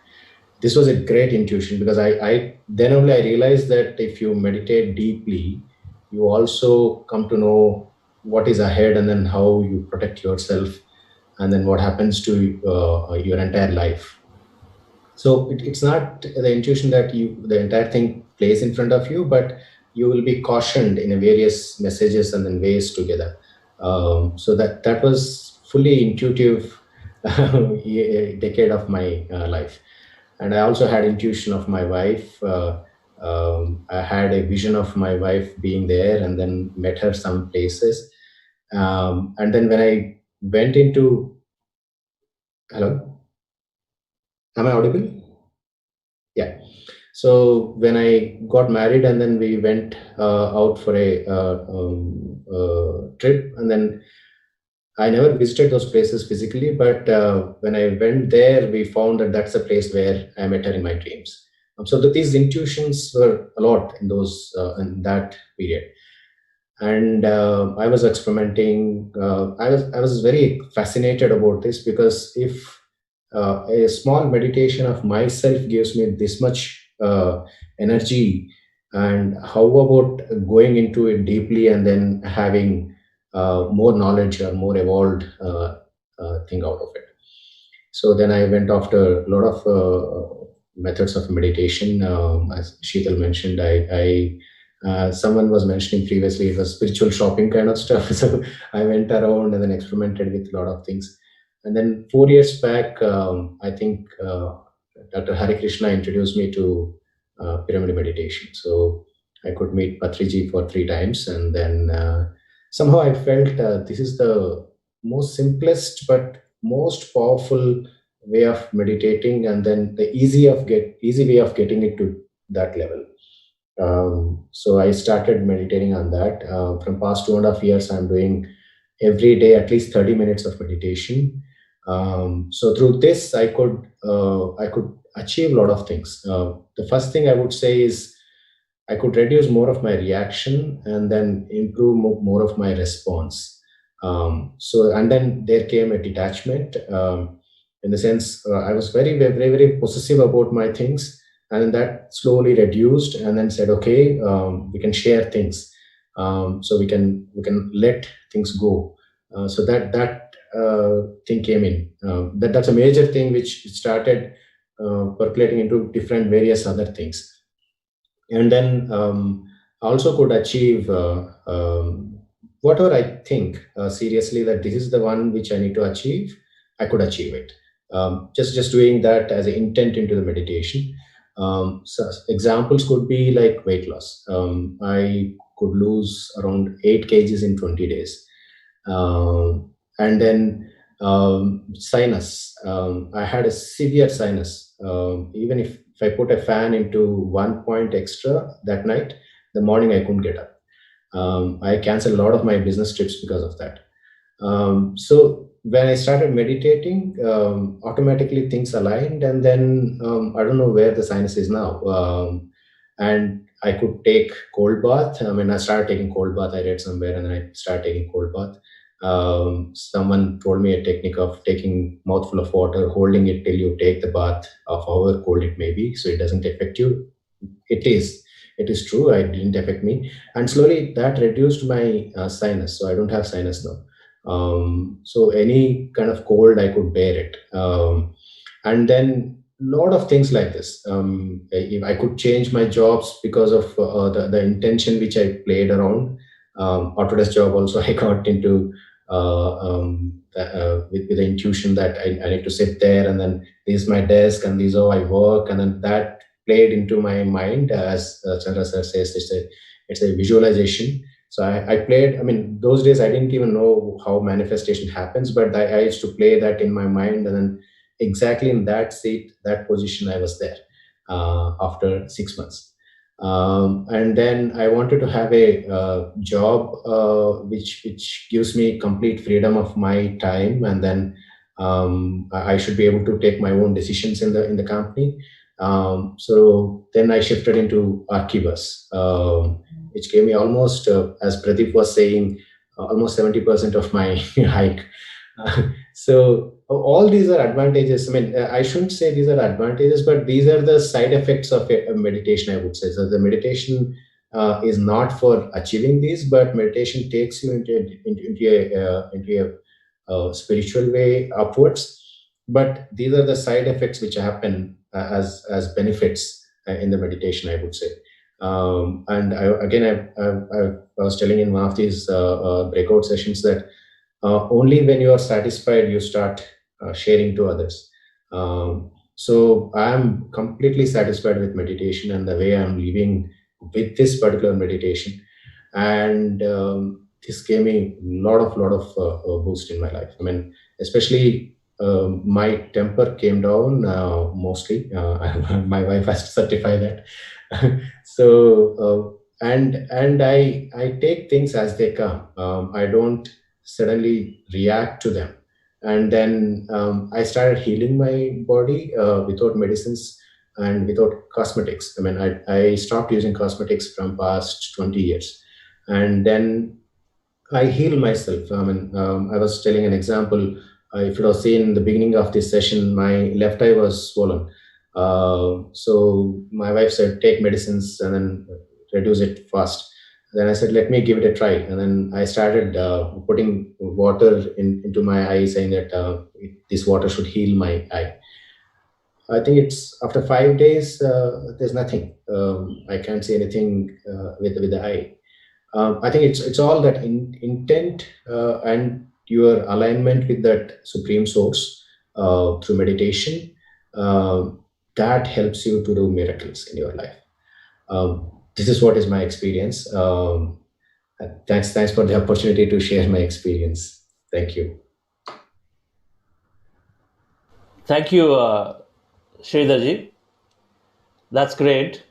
This was a great intuition because I then only I realized that if you meditate deeply, you also come to know what is ahead and then how you protect yourself and then what happens to your entire life. So it's not the intuition that the entire thing plays in front of you, but you will be cautioned in a various messages and then ways together. So that was fully intuitive decade of my life. And I also had intuition of my wife. I had a vision of my wife being there, and then met her some places. And then when I went into, hello, am I audible? Yeah. So when I got married, and then we went out for a trip, and then I never visited those places physically, but when I went there, we found that that's a place where I met her in my dreams. So that these intuitions were a lot in those in that period, and I was experimenting. I was very fascinated about this because if a small meditation of myself gives me this much energy, and how about going into it deeply and then having more knowledge or more evolved thing out of it. So then I went after a lot of methods of meditation. As Sheetal mentioned, someone was mentioning previously it was spiritual shopping kind of stuff. So I went around and then experimented with a lot of things. And then 4 years back, I think Dr. Hari Krishna introduced me to pyramid meditation. So I could meet Patriji for 3 times, and then somehow I felt this is the most simplest but most powerful way of meditating, and then the easy way of getting it to that level. So I started meditating on that. From past 2.5 years, I'm doing every day at least 30 minutes of meditation. So through this, I could achieve a lot of things. The first thing I would say is I could reduce more of my reaction and then improve more of my response. So and then there came a detachment. In the sense, I was very, very, very, very possessive about my things, and then that slowly reduced, and then said, okay, we can share things, so we can let things go. So that thing came in. That's a major thing which started percolating into different various other things, and then also could achieve whatever I think seriously that this is the one which I need to achieve. I could achieve it. Just doing that as an intent into the meditation. So examples could be like weight loss. I could lose around 8 kgs in 20 days. And then sinus. I had a severe sinus. Even if I put a fan into 1 point extra that night, the morning I couldn't get up. I canceled a lot of my business trips because of that. So when I started meditating, automatically things aligned, and then I don't know where the sinus is now. And I could take cold bath. I mean, I started taking cold bath. I read somewhere, and then I started taking cold bath. Someone told me a technique of taking mouthful of water, holding it till you take the bath of however cold it may be, so it doesn't affect you. It is true. It didn't affect me, and slowly that reduced my sinus. So I don't have sinus now. So any kind of cold I could bear it. And then lot of things like this. If I could change my jobs because of the intention which I played around. Autodesk job also I got into with the intuition that I need to sit there, and then this is my desk and this is how I work, and then that played into my mind. As Chandra sir says, it's a visualization. So I played, I mean, those days I didn't even know how manifestation happens, but I used to play that in my mind, and then exactly in that seat, that position, I was there after 6 months. And then I wanted to have a job which gives me complete freedom of my time, and then I should be able to take my own decisions in the company. So then I shifted into Archibus, which gave me almost, as Pradeep was saying, almost 70% of my hike. So all these are advantages. I mean, I shouldn't say these are advantages, but these are the side effects of a meditation, I would say. So the meditation is not for achieving these, but meditation takes you into a spiritual way upwards. But these are the side effects which happen as benefits in the meditation, I would say. And I was telling in one of these breakout sessions that only when you are satisfied you start sharing to others. So I am completely satisfied with meditation and the way I'm living with this particular meditation, and this gave me lot of boost in my life. I mean, especially my temper came down mostly. My wife has to certify that. So and I take things as they come. I don't suddenly react to them. And then I started healing my body without medicines and without cosmetics. I mean, I stopped using cosmetics from past 20 years. And then I heal myself. I mean, I was telling an example. If you have seen in the beginning of this session, my left eye was swollen. So my wife said, take medicines and then reduce it fast. Then I said, let me give it a try. And then I started putting water into my eye, saying that this water should heal my eye. I think it's after 5 days, there's nothing. I can't see anything with the eye. I think it's all that intent and your alignment with that supreme source through meditation that helps you to do miracles in your life. This is what is my experience. Thanks for the opportunity to share my experience. Thank you. Thank you, Sridharji. That's great.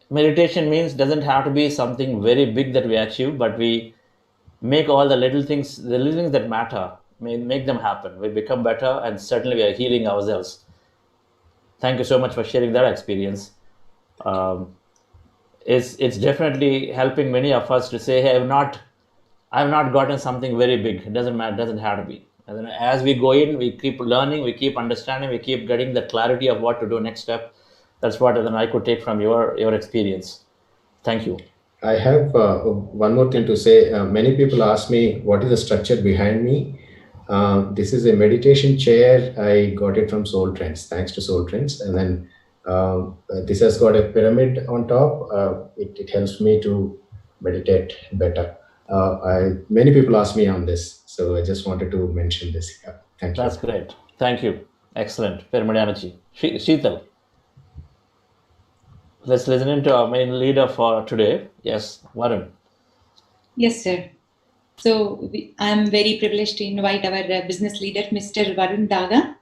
Meditation means doesn't have to be something very big that we achieve, but we make all the little things that matter, make them happen. We become better, and certainly we are healing ourselves. Thank you so much for sharing that experience. It's definitely helping many of us to say, hey, I've not gotten something very big. It doesn't matter, it doesn't have to be. And then as we go in, we keep learning, we keep understanding, we keep getting the clarity of what to do next step. That's what then I could take from your experience. Thank you. I have one more thing to say. Many people ask me, what is the structure behind me? This is a meditation chair. I got it from Soul Trends, thanks to Soul Trends. And then this has got a pyramid on top. It helps me to meditate better. Many people ask me on this, so I just wanted to mention this. Thank you. That's great. Thank you. Excellent. Pyramid energy. Sheetal. Let's listen into our main leader for today. Yes, Varun. Yes, sir. So I'm very privileged to invite our business leader, Mr. Varun Daga.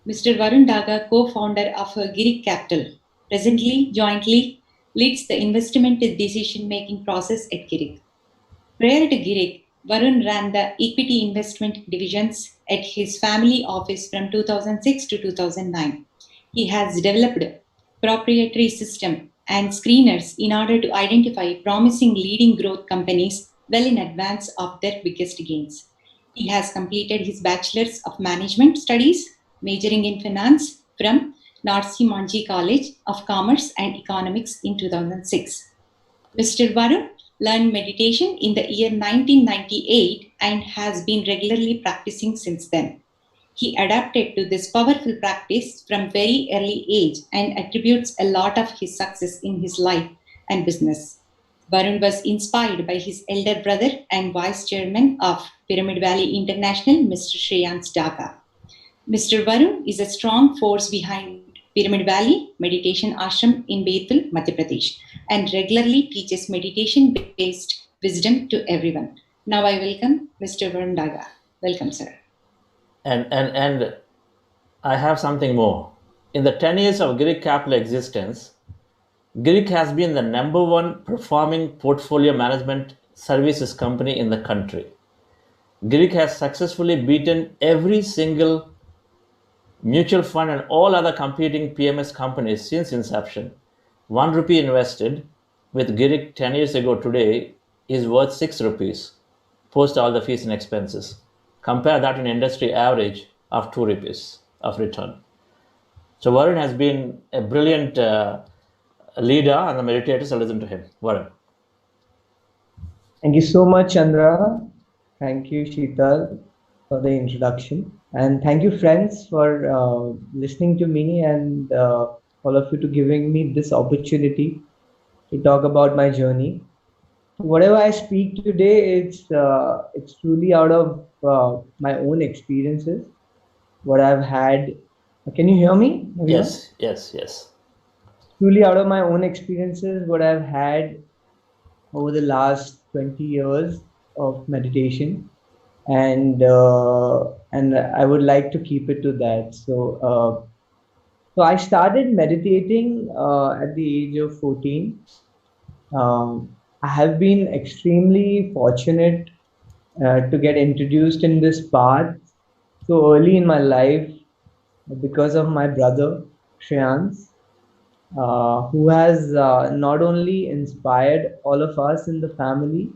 Mr. Varun Daga, co-founder of Girik Capital, presently jointly leads the investment decision-making process at Girik. Prior to Girik, Varun ran the equity investment divisions at his family office from 2006 to 2009. He has developed proprietary system and screeners in order to identify promising leading growth companies well in advance of their biggest gains. He has completed his Bachelor's of Management Studies, majoring in finance from Narsi Manji College of Commerce and Economics in 2006. Mr. Varun learned meditation in the year 1998 and has been regularly practicing since then. He adapted to this powerful practice from very early age and attributes a lot of his success in his life and business. Varun was inspired by his elder brother and vice chairman of Pyramid Valley International, Mr. Shreyans Daga. Mr. Varun is a strong force behind Pyramid Valley Meditation Ashram in Bethel, Madhya Pradesh, and regularly teaches meditation-based wisdom to everyone. Now I welcome Mr. Varun Daga. Welcome, sir. And I have something more. In the 10 years of Girik Capital existence, Girik has been the #1 performing portfolio management services company in the country. Girik has successfully beaten every single mutual fund and all other competing PMS companies since inception. 1 rupee invested with Girik 10 years ago today is worth 6 rupees, post all the fees and expenses. Compare that to an industry average of 2 rupees of return. So Varun has been a brilliant leader, and the meditators will listen to him. Varun. Thank you so much, Chandra. Thank you, Sheetal, for the introduction. And thank you, friends, for listening to me and all of you to giving me this opportunity to talk about my journey. Whatever I speak today, it's truly out of my own experiences, what I've had. Can you hear me, everyone? Yes. Truly out of my own experiences, what I've had over the last 20 years of meditation, and I would like to keep it to that. So I started meditating at the age of 14. I have been extremely fortunate to get introduced in this path so early in my life because of my brother Shreyans, who has not only inspired all of us in the family,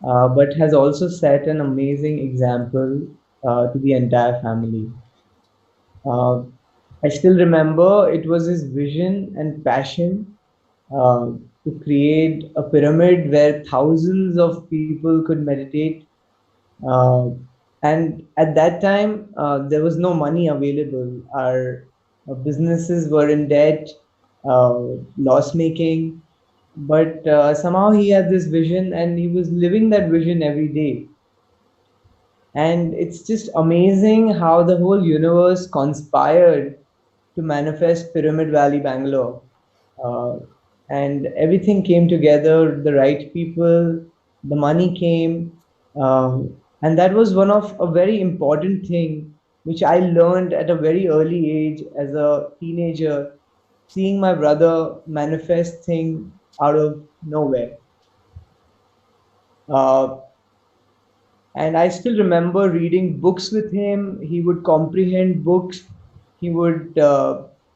but has also set an amazing example to the entire family. Uh, I still remember it was his vision and passion uh, to create a pyramid where thousands of people could meditate. Uh, and at that time, there was no money available. Our businesses were in debt, loss making, but somehow he had this vision and he was living that vision every day. And it's just amazing how the whole universe conspired to manifest Pyramid Valley, Bangalore. Uh, and everything came together, the right people, the money came. And that was one of a very important thing which I learned at a very early age as a teenager, seeing my brother manifest things out of nowhere. Uh, and I still remember reading books with him. He would comprehend books. He would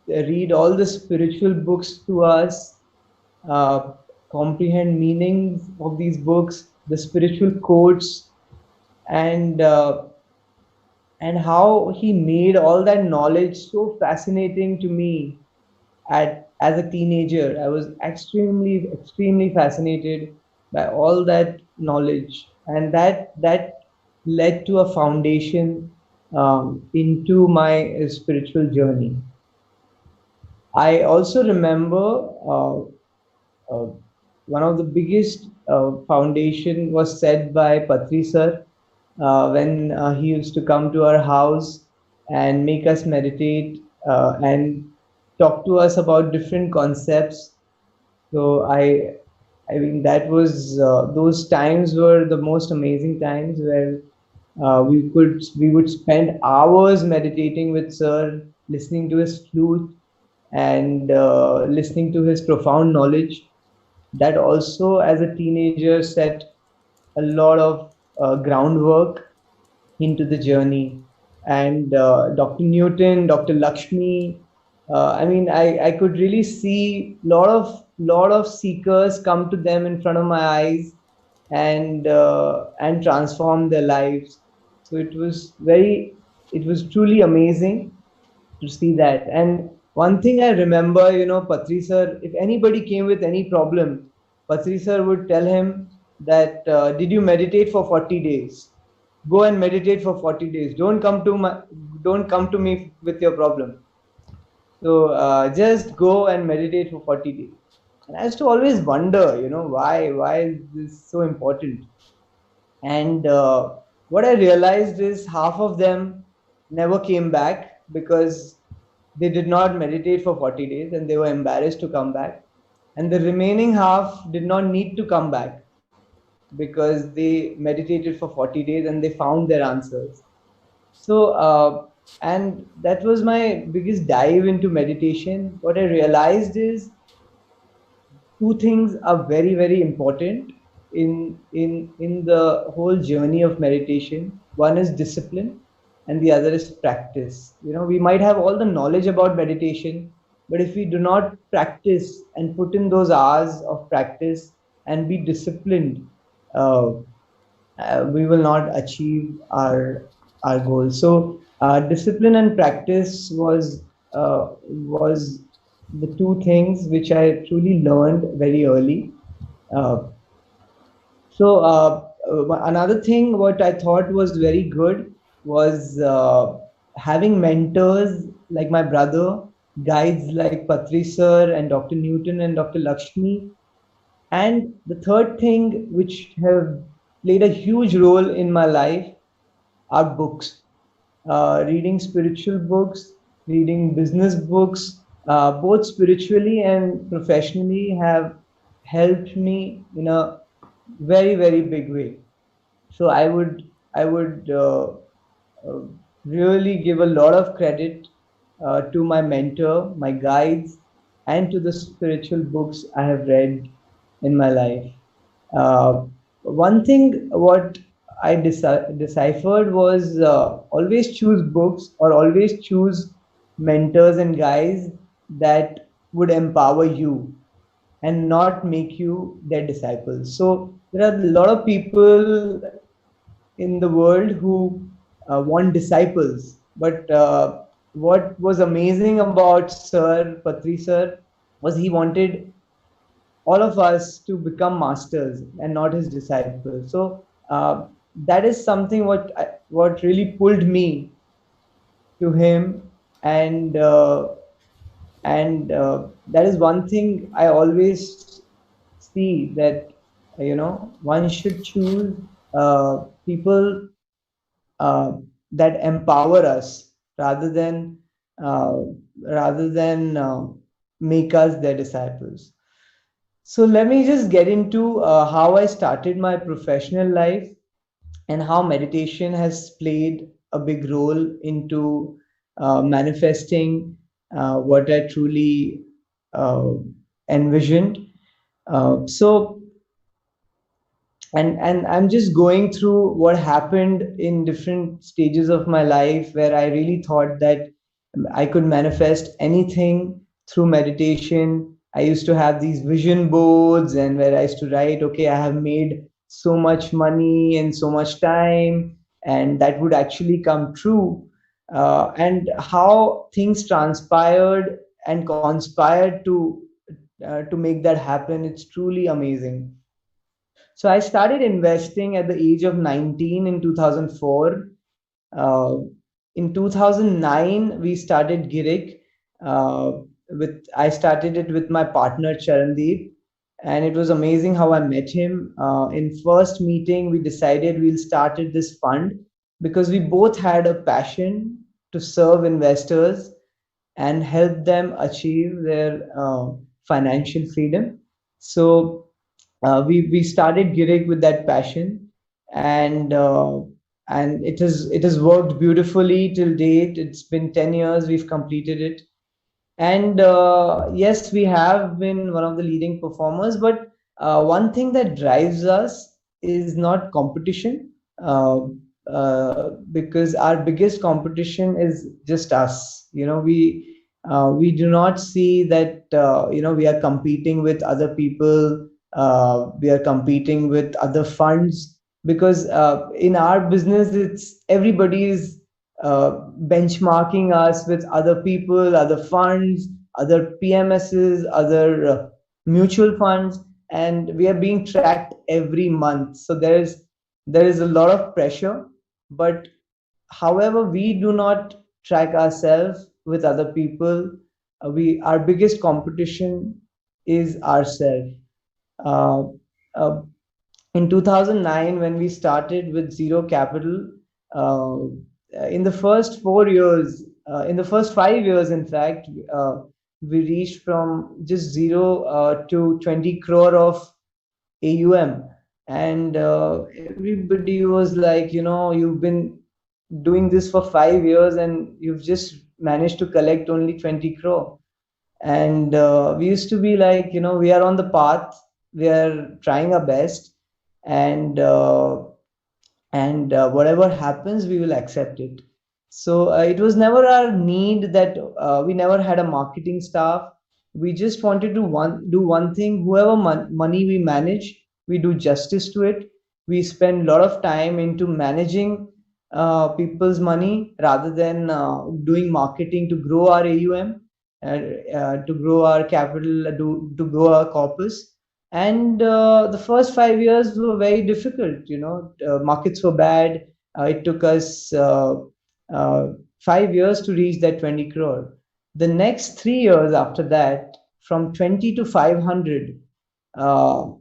read all the spiritual books to us, uh, comprehend meanings of these books, the spiritual quotes, and and how he made all that knowledge so fascinating to me at as a teenager. I was extremely fascinated by all that knowledge, and that led to a foundation into my spiritual journey. I also remember uh, one of the biggest foundation was set by Patri sir when he used to come to our house and make us meditate and talk to us about different concepts. So I mean that was those times were the most amazing times where we would spend hours meditating with Sir, listening to his flute and listening to his profound knowledge. That also, as a teenager, set a lot of groundwork into the journey. And Dr. Newton, Dr. Lakshmi, I mean, I could really see lot of seekers come to them in front of my eyes and transform their lives. So it was truly amazing to see that. And one thing I remember, Patri sir, if anybody came with any problem, Patri sir would tell him that, did you meditate for 40 days? Go and meditate for 40 days. Don't come to me with your problem. So just go and meditate for 40 days. And I used to always wonder, why is this so important? And what I realized is half of them never came back because they did not meditate for 40 days and they were embarrassed to come back. And the remaining half did not need to come back because they meditated for 40 days and they found their answers. So, and that was my biggest dive into meditation. What I realized is two things are very important in the whole journey of meditation. One is discipline, and the other is practice. We might have all the knowledge about meditation, but if we do not practice and put in those hours of practice and be disciplined, uh, we will not achieve our goals. So discipline and practice was the two things which I truly learned very early. Uh, Another thing what I thought was very good was having mentors like my brother, guides like Patri sir and Dr. Newton and Dr. Lakshmi. And the third thing which have played a huge role in my life are books. Reading spiritual books, reading business books, both spiritually and professionally, have helped me in a very, very big way. So I would really give a lot of credit to my mentor, my guides, and to the spiritual books I have read in my life. Uh, One thing what I deciphered was always choose books or always choose mentors and guides that would empower you and not make you their disciples. So there are a lot of people in the world who want disciples, but what was amazing about Sir Patri Sir was he wanted all of us to become masters and not his disciples. So that is something what really pulled me to him, and that is one thing I always see, that one should choose people uh, that empower us rather than uh, make us their disciples. So let me just get into how I started my professional life and how meditation has played a big role into manifesting what I truly uh, envisioned. So and I'm just going through what happened in different stages of my life where I really thought that I could manifest anything through meditation. I used to have these vision boards, and where I used to write, okay, I have made so much money in so much time, and that would actually come true. And how things transpired and conspired to make that happen, it's truly amazing. So I started investing at the age of 19 in 2004. Uh, in 2009, we started Girik. I started it with my partner Charandeep, and it was amazing how I met him. In first meeting, we decided we'll started this fund because we both had a passion to serve investors and help them achieve their financial freedom. So we started Girik with that passion, and it has worked beautifully till date. It's been 10 years we've completed it, and yes, we have been one of the leading performers. But one thing that drives us is not competition, uh, because our biggest competition is just us. We do not see that we are competing with other people. We are competing with other funds, because in our business, it's everybody is benchmarking us with other people, other funds, other PMSs, other mutual funds, and we are being tracked every month. So there is a lot of pressure. But however, we do not track ourselves with other people. We Our biggest competition is ourselves. Uh, uh, in 2009, when we started with zero capital, uh, in the first 4 years, in the first 5 years, in fact, we reached from just zero to 20 crore of AUM. And everybody was like, you've been doing this for 5 years and you've just managed to collect only 20 crore. And we used to be like, we are on the path, we are trying our best, and whatever happens, we will accept it. So it was never our need that we never had a marketing staff. We just wanted to do one thing. Whoever money we manage, we do justice to it. We spend a lot of time into managing people's money rather than doing marketing to grow our AUM, to grow our capital, to grow our corpus. And the first 5 years were very difficult. Markets were bad. It took us uh, 5 years to reach that 20 crore. The next 3 years after that, from 20 to 500,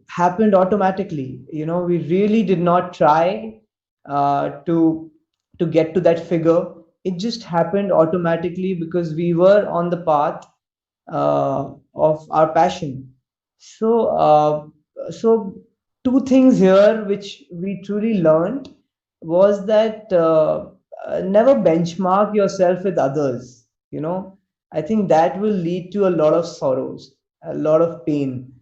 happened automatically. We really did not try to get to that figure. It just happened automatically because we were on the path of our passion. So two things here which we truly learned was that never benchmark yourself with others. I think that will lead to a lot of sorrows, a lot of pain.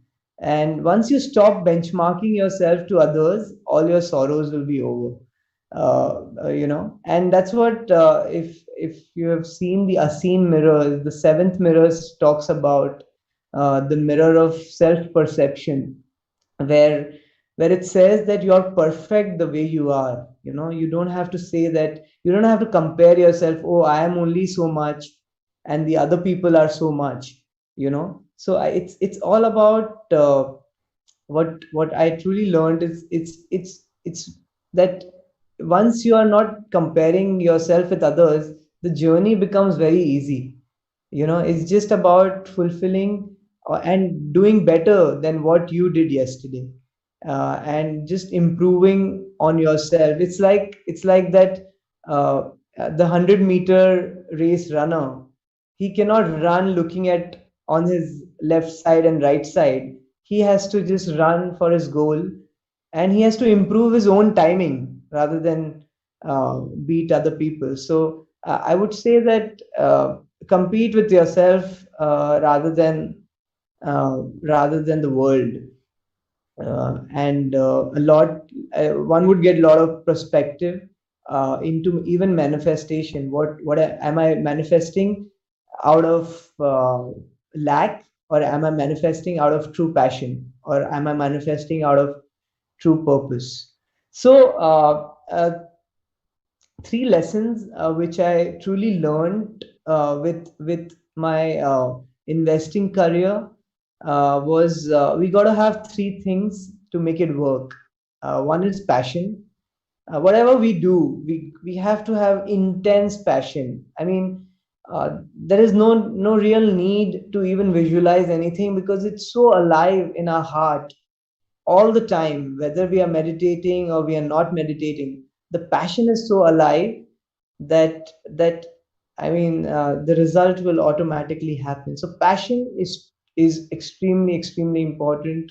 And once you stop benchmarking yourself to others, all your sorrows will be over. And that's what, if you have seen the unseen mirrors, the seventh mirror talks about the mirror of self perception, where it says that you're perfect the way you are. You don't have to say that. You don't have to compare yourself. Oh, I am only so much and the other people are so much. So it's all about what I truly learned is it's that once you are not comparing yourself with others, the journey becomes very easy. It's just about fulfilling and doing better than what you did yesterday, and just improving on yourself. It's like that, the 100-meter race runner, he cannot run looking at on his left side and right side. He has to just run for his goal, and he has to improve his own timing rather than beat other people. So I would say that compete with yourself rather than the world. And a lot one would get a lot of perspective into even manifestation. What am I manifesting out of lack, or am I manifesting out of true passion, or am I manifesting out of true purpose? So three lessons which I truly learned with my investing career was, we got to have three things to make it work. One is passion. Whatever we do, we have to have intense passion. I mean, there is no real need to even visualize anything because it's so alive in our heart all the time, whether we are meditating or we are not meditating. The passion is so alive that I mean, the result will automatically happen. So passion is extremely important.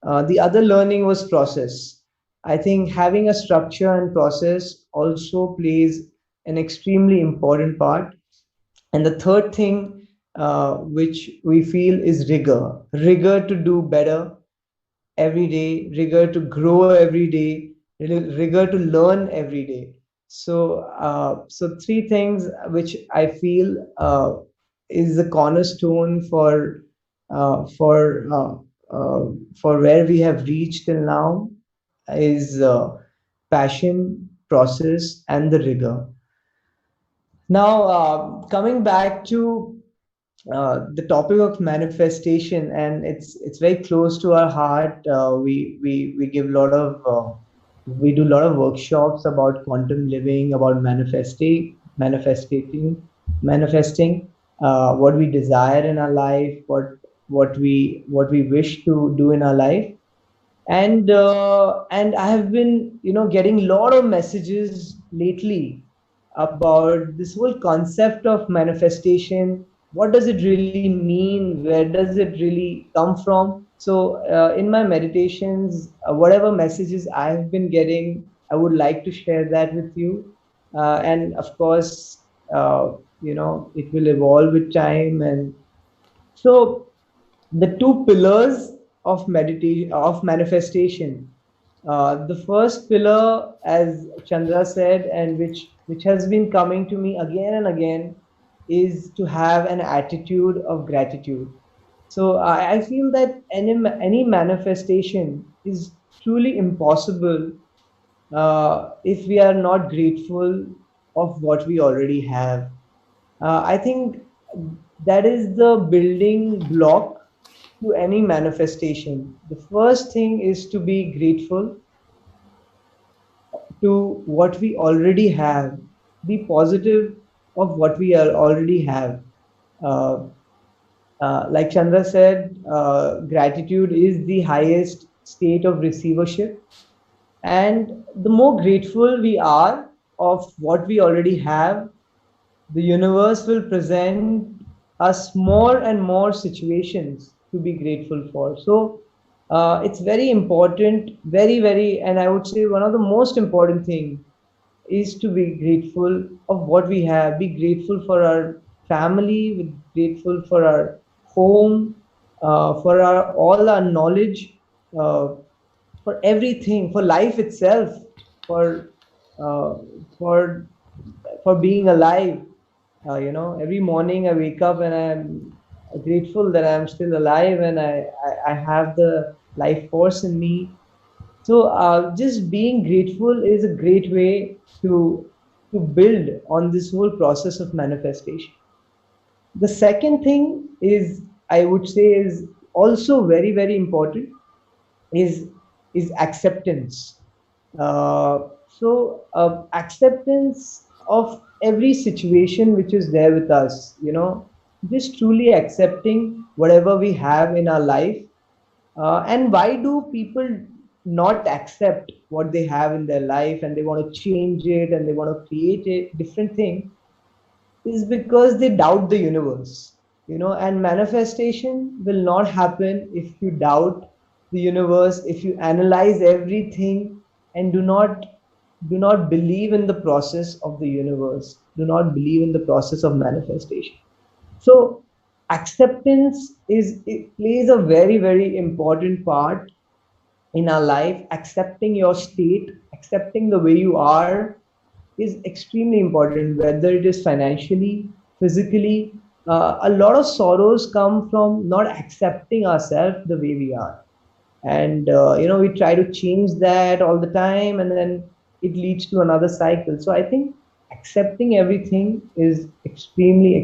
The other learning was process. I think having a structure and process also plays an extremely important part. And the third thing which we feel is rigor to do better every day, rigor to grow every day, rigor to learn every day. So three things which I feel is the cornerstone for where we have reached till now is passion, process, and the rigor. Now, coming back to the topic of manifestation, and it's very close to our heart. We give a lot of we do a lot of workshops about quantum living, about manifesting what we desire in our life, what we wish to do in our life. And I have been getting a lot of messages lately about this whole concept of manifestation. What does it really mean? Where does it really come from? So in my meditations, whatever messages I have been getting, I would like to share that with you. And of course, it will evolve with time. And so the two pillars of meditation, of manifestation, the first pillar, as Chandra said, and which has been coming to me again and again, is to have an attitude of gratitude. So I feel that any manifestation is truly impossible if we are not grateful of what we already have. I think that is the building block to any manifestation. The first thing is to be grateful to what we already have, be positive of what we are already have. Uh, like Chandra said, gratitude is the highest state of receivership. And the more grateful we are of what we already have, the universe will present us more and more situations to be grateful for. So it's very important, very, and I would say one of the most important thing is to be grateful of what we have. Be grateful for our family, be grateful for our home, for our all our knowledge, uh, for everything, for life itself, for uh, for for being alive. Every morning I wake up and I'm grateful that I'm still alive and I have the life force in me. So just being grateful is a great way to build on this whole process of manifestation. The second thing is, I would say, is also very important is acceptance. Acceptance of every situation which is there with us, just truly accepting whatever we have in our life. And why do people not accept what they have in their life and they want to change it and they want to create a different thing? Is because they doubt the universe, and manifestation will not happen if you doubt the universe, if you analyze everything and do not believe in the process of the universe, do not believe in the process of manifestation. So acceptance is, it plays a very important part in our life. Accepting your state, accepting the way you are, is extremely important, whether it is financially, physically. A lot of sorrows come from not accepting ourselves the way we are. And, we try to change that all the time, and then it leads to another cycle. So I think accepting everything is extremely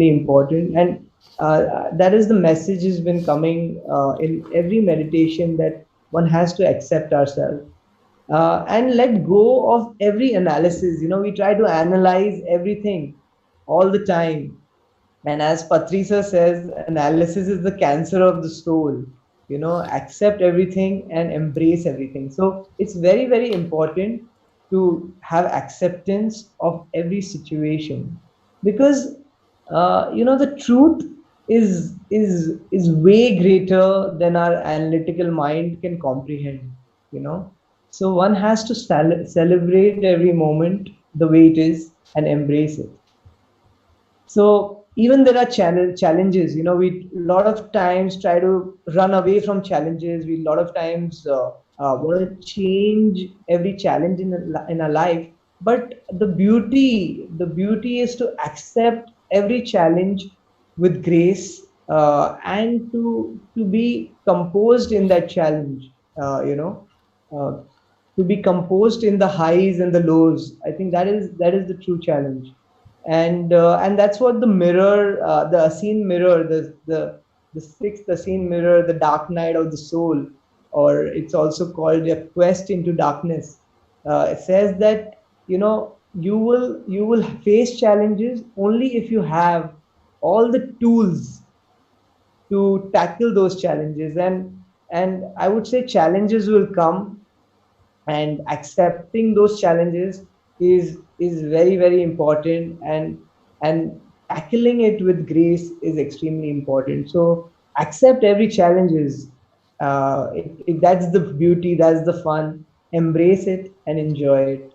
important. And that is the message has been coming in every meditation, that one has to accept ourselves and let go of every analysis. We try to analyze everything all the time. And as Patrisa says, analysis is the cancer of the soul. Accept everything and embrace everything. So it's very important to have acceptance of every situation, because the truth is way greater than our analytical mind can comprehend. You know, so one has to celebrate every moment the way it is and embrace it. So even there are challenges. We a lot of times try to run away from challenges. We a lot of times want to change every challenge in our life. But the beauty is to accept every challenge with grace, and to be composed in that challenge. Uh, to be composed in the highs and the lows. I think that is the true challenge. And that's what the mirror, the unseen mirror, the sixth unseen mirror, the dark night of the soul, or it's also called a quest into darkness. It says that you will face challenges only if you have all the tools to tackle those challenges. And I would say challenges will come, and accepting those challenges is very important, and tackling it with grace is extremely important. So accept every challenges. That's the beauty, that's the fun. Embrace it and enjoy it.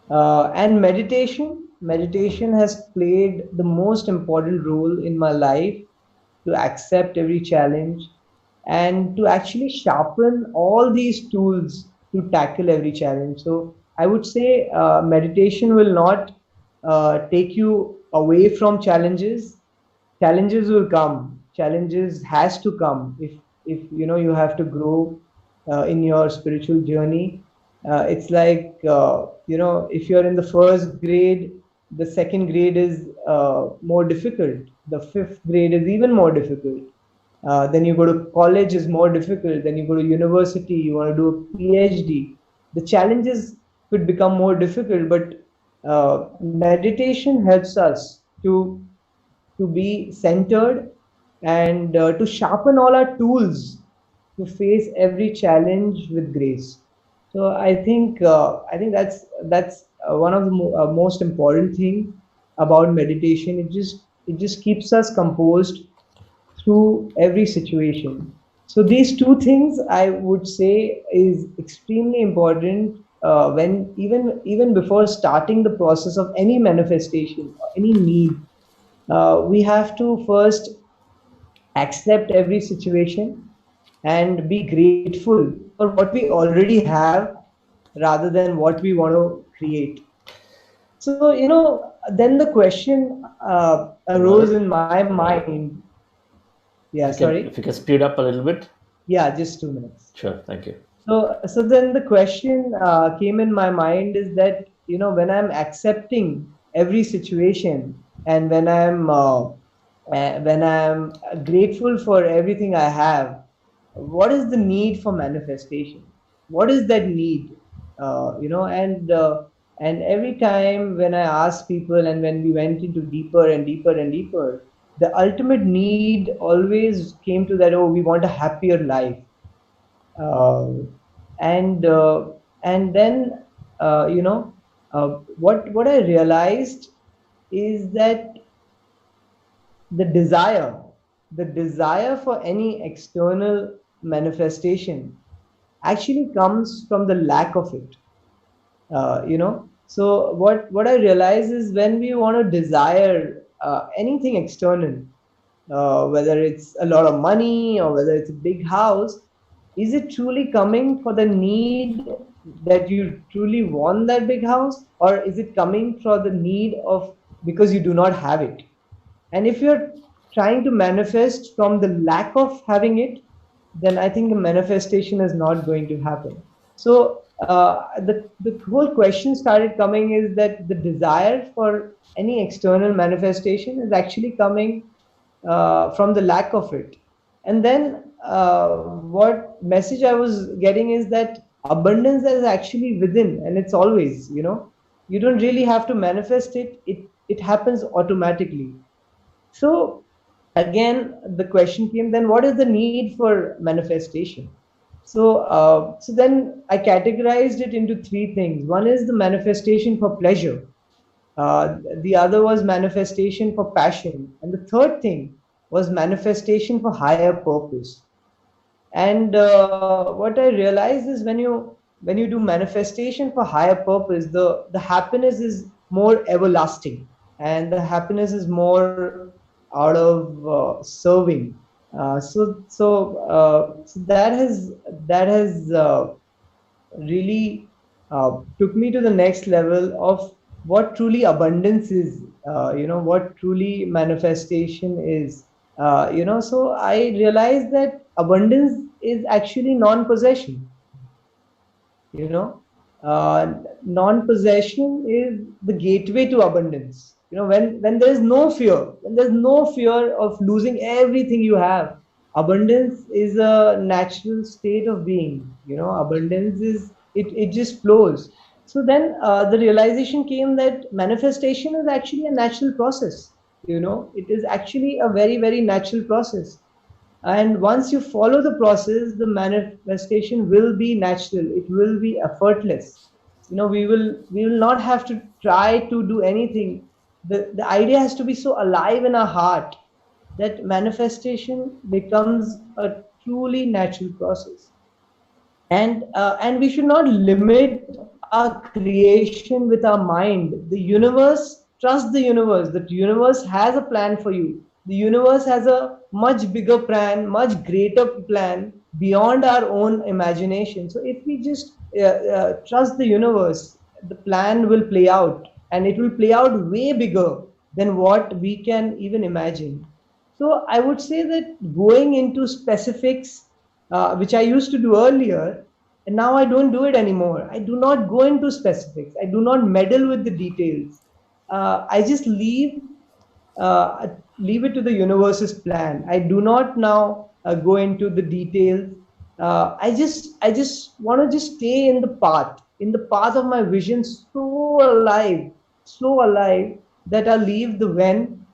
And meditation has played the most important role in my life, to accept every challenge and to actually sharpen all these tools to tackle every challenge. So I would say meditation will not take you away from challenges. Challenges will come. Challenges has to come if you have to grow in your spiritual journey. It's like if you're in the first grade, the second grade is more difficult. The fifth grade is even more difficult. Then you go to college is more difficult. Then you go to university. You want to do a PhD. The challenges could become more difficult, but meditation helps us to be centered and to sharpen all our tools to face every challenge with grace. So I think that's one of the most important thing about meditation. It just keeps us composed through every situation. So these two things I would say is extremely important when even before starting the process of any manifestation or any need. We have to first accept every situation and be grateful for what we already have rather than what we want to create. So, then the question arose in my mind. Yeah, sorry. If you can speed up a little bit. Yeah, just 2 minutes. Sure, thank you. So then the question came in my mind is that, when I'm accepting every situation and when I'm grateful for everything I have, what is the need for manifestation? What is that need? And every time when I ask people and when we went into deeper and deeper and deeper, the ultimate need always came to that, oh, we want a happier life. uh, and then what I realized is that the desire for any external manifestation actually comes from the lack of it. So what I realize is when we want to desire anything external, whether it's a lot of money or whether it's a big house, is it truly coming for the need that you truly want that big house, or is it coming for the need of because you do not have it? And if you're trying to manifest from the lack of having it, then I think the manifestation is not going to happen. So the whole question started coming is that the desire for any external manifestation is actually coming from the lack of it. And then what message I was getting is that abundance is actually within, and it's always, you don't really have to manifest it. It happens automatically. So again, the question came then, what is the need for manifestation? So then I categorized it into three things. One is the manifestation for pleasure. The other was manifestation for passion. And the third thing was manifestation for higher purpose. And what I realized is when you do manifestation for higher purpose, the happiness is more everlasting, and the happiness is more out of serving. So that has really took me to the next level of what truly abundance is. What truly manifestation is. So I realized that abundance is actually non-possession. you know Non-possession is the gateway to abundance. When there's no fear of losing everything you have, abundance is a natural state of being. Abundance is it just flows. So then the realization came that manifestation is actually a natural process. It is actually a very, very natural process. And once you follow the process, the manifestation will be natural. It will be effortless. We will not have to try to do anything. The idea has to be so alive in our heart that manifestation becomes a truly natural process. And we should not limit our creation with our mind. The universe, trust the universe. The universe has a plan for you. The universe has a much bigger plan, much greater plan beyond our own imagination. So if we just trust the universe, the plan will play out. and it will play out way bigger than what we can even imagine. So I would say that going into specifics, which I used to do earlier, and now I don't do it anymore. I do not go into specifics. I do not meddle with the details. I just leave it to the universe's plan. I do not now go into the details. I just want to just stay in the path of my vision, so alive that I leave the when,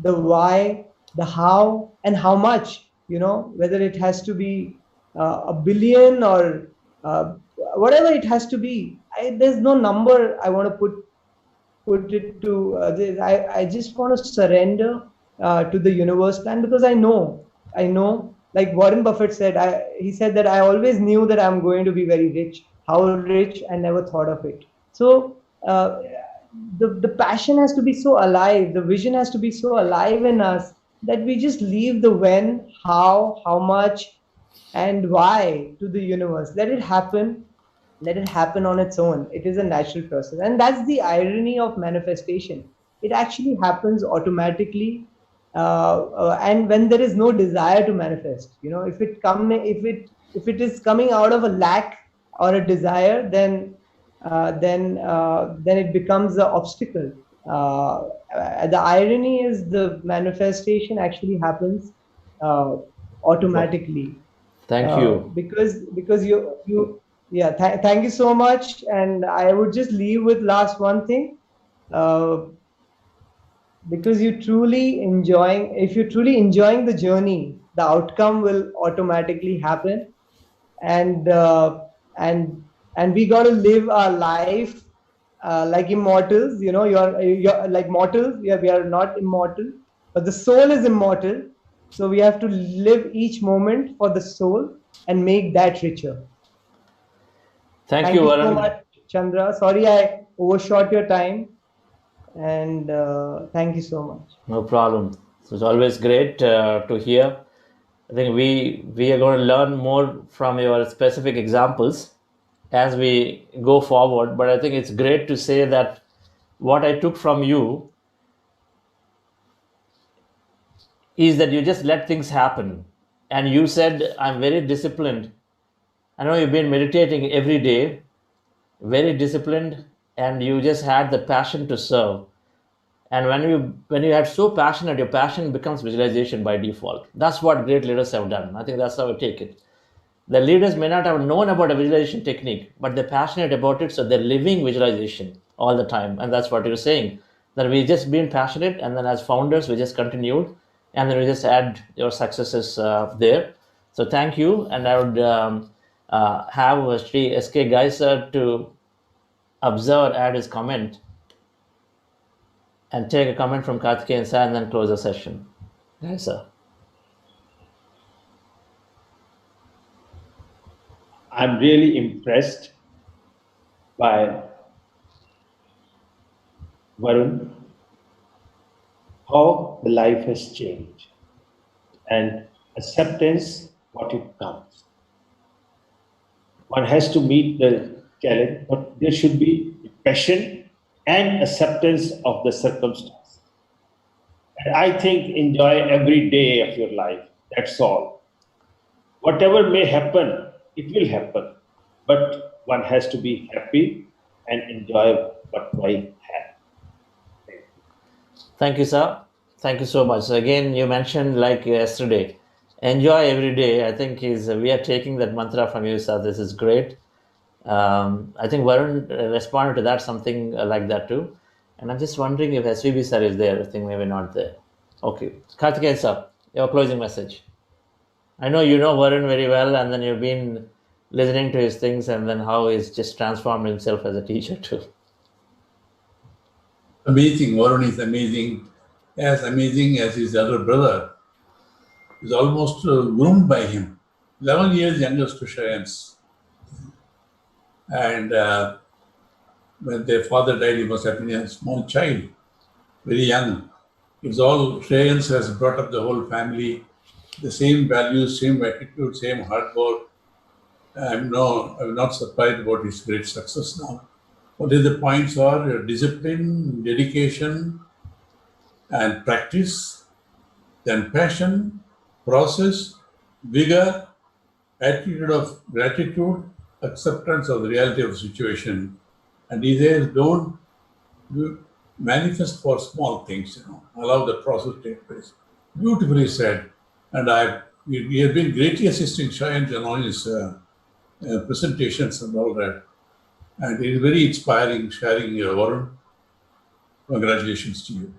the why, the how, and how much. Whether it has to be a billion or whatever it has to be. There's no number I want to put it to this. I just want to surrender to the universe plan, because I know, like Warren Buffett said, he said that I always knew that I'm going to be very rich. How rich? I never thought of it. So the passion has to be so alive, the vision has to be so alive in us, that we just leave the when, how much, and why to the universe. Let it happen on its own. It is a natural process, and that's the irony of manifestation. It actually happens automatically, and when there is no desire to manifest. If it is coming out of a lack or a desire, then it becomes an obstacle. The irony is the manifestation actually happens automatically. Thank you. Because you yeah, thank you so much. And I would just leave with last one thing. Because if you're truly enjoying the journey, the outcome will automatically happen. And and we got to live our life like immortals. You're like mortals. We are not immortal, but the soul is immortal. So we have to live each moment for the soul and make that richer. Thank you, so Varun. much, Chandra. Sorry I overshot your time. And thank you so much. No problem. So it's always great to hear. I think we are going to learn more from your specific examples as we go forward. But I think it's great to say that what I took from you is that you just let things happen. And you said, I'm very disciplined. I know you've been meditating every day, very disciplined, and you just had the passion to serve. And when you are so passionate, your passion becomes visualization by default. That's what great leaders have done. I think that's how I take it. The leaders may not have known about a visualization technique, but they're passionate about it, so they're living visualization all the time. And that's what you're saying, that we just been passionate, and then as founders, we just continued, and then we just add your successes there. So thank you. And I would have Sri S.K. Gaisar to observe, add his comment, and take a comment from Karthikeyan sir, and then close the session. Yes, sir. I'm really impressed by Varun, how the life has changed, and acceptance what it comes. One has to meet the challenge, but there should be passion and acceptance of the circumstance. And I think enjoy every day of your life. That's all. Whatever may happen, it will happen. But one has to be happy and enjoy what I have. Thank you, sir. Thank you so much. So again, you mentioned like yesterday, enjoy every day. I think we are taking that mantra from you, sir. This is great. I think Varun responded to that, something like that too. And I'm just wondering if SVB sir is there. I think maybe not there. Okay. Karthikeyan sir, your closing message. I know you know Varun very well, and then you've been listening to his things, and then how he's just transformed himself as a teacher too. Amazing. Varun is amazing as his other brother. He's almost groomed by him. 11 years younger to Shreyans. And when their father died, he must have been a small child, very young. It's all Shreyans has brought up the whole family, the same values, same attitude, same hard work. I'm not surprised about his great success now. What is the points are discipline, dedication, and practice, then passion, process, vigor, attitude of gratitude, acceptance of the reality of the situation, and desires don't manifest for small things, allow the process to take place. Beautifully said. And we have been greatly assisting Shayan on his presentations and all that. And it is very inspiring sharing your Varun. Congratulations to you.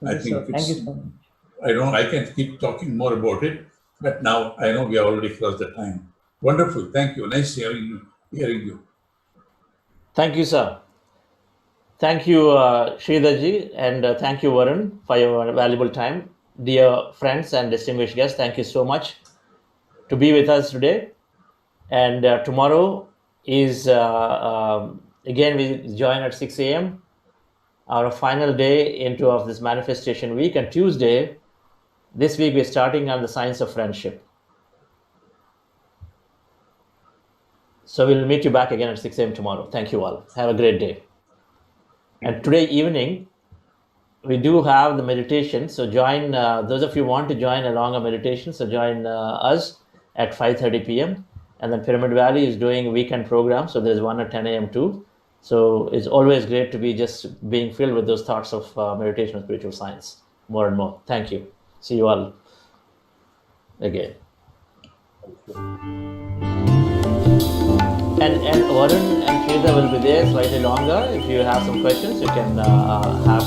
I Yes, sir. think Thank you it's, so much. I can keep talking more about it, but now I know we have already crossed the time. Wonderful. Thank you. Nice hearing you. Thank you, sir. Thank you, Sridharji, and thank you, Varun, for your valuable time. Dear friends and distinguished guests, thank you so much to be with us today. And tomorrow is, again, we join at 6 a.m., our final day into of this manifestation week. And Tuesday, this week, we're starting on the science of friendship. So we'll meet you back again at 6 a.m. tomorrow. Thank you all. Have a great day. And today evening, we do have the meditation. So join, those of you who want to join along a meditation, so join us at 5:30 p.m. And then Pyramid Valley is doing weekend program. So there's one at 10 a.m. too. So it's always great to be just being filled with those thoughts of meditation and spiritual science more and more. Thank you. See you all again. And Varun and Sridhar will be there slightly longer. If you have some questions, you can have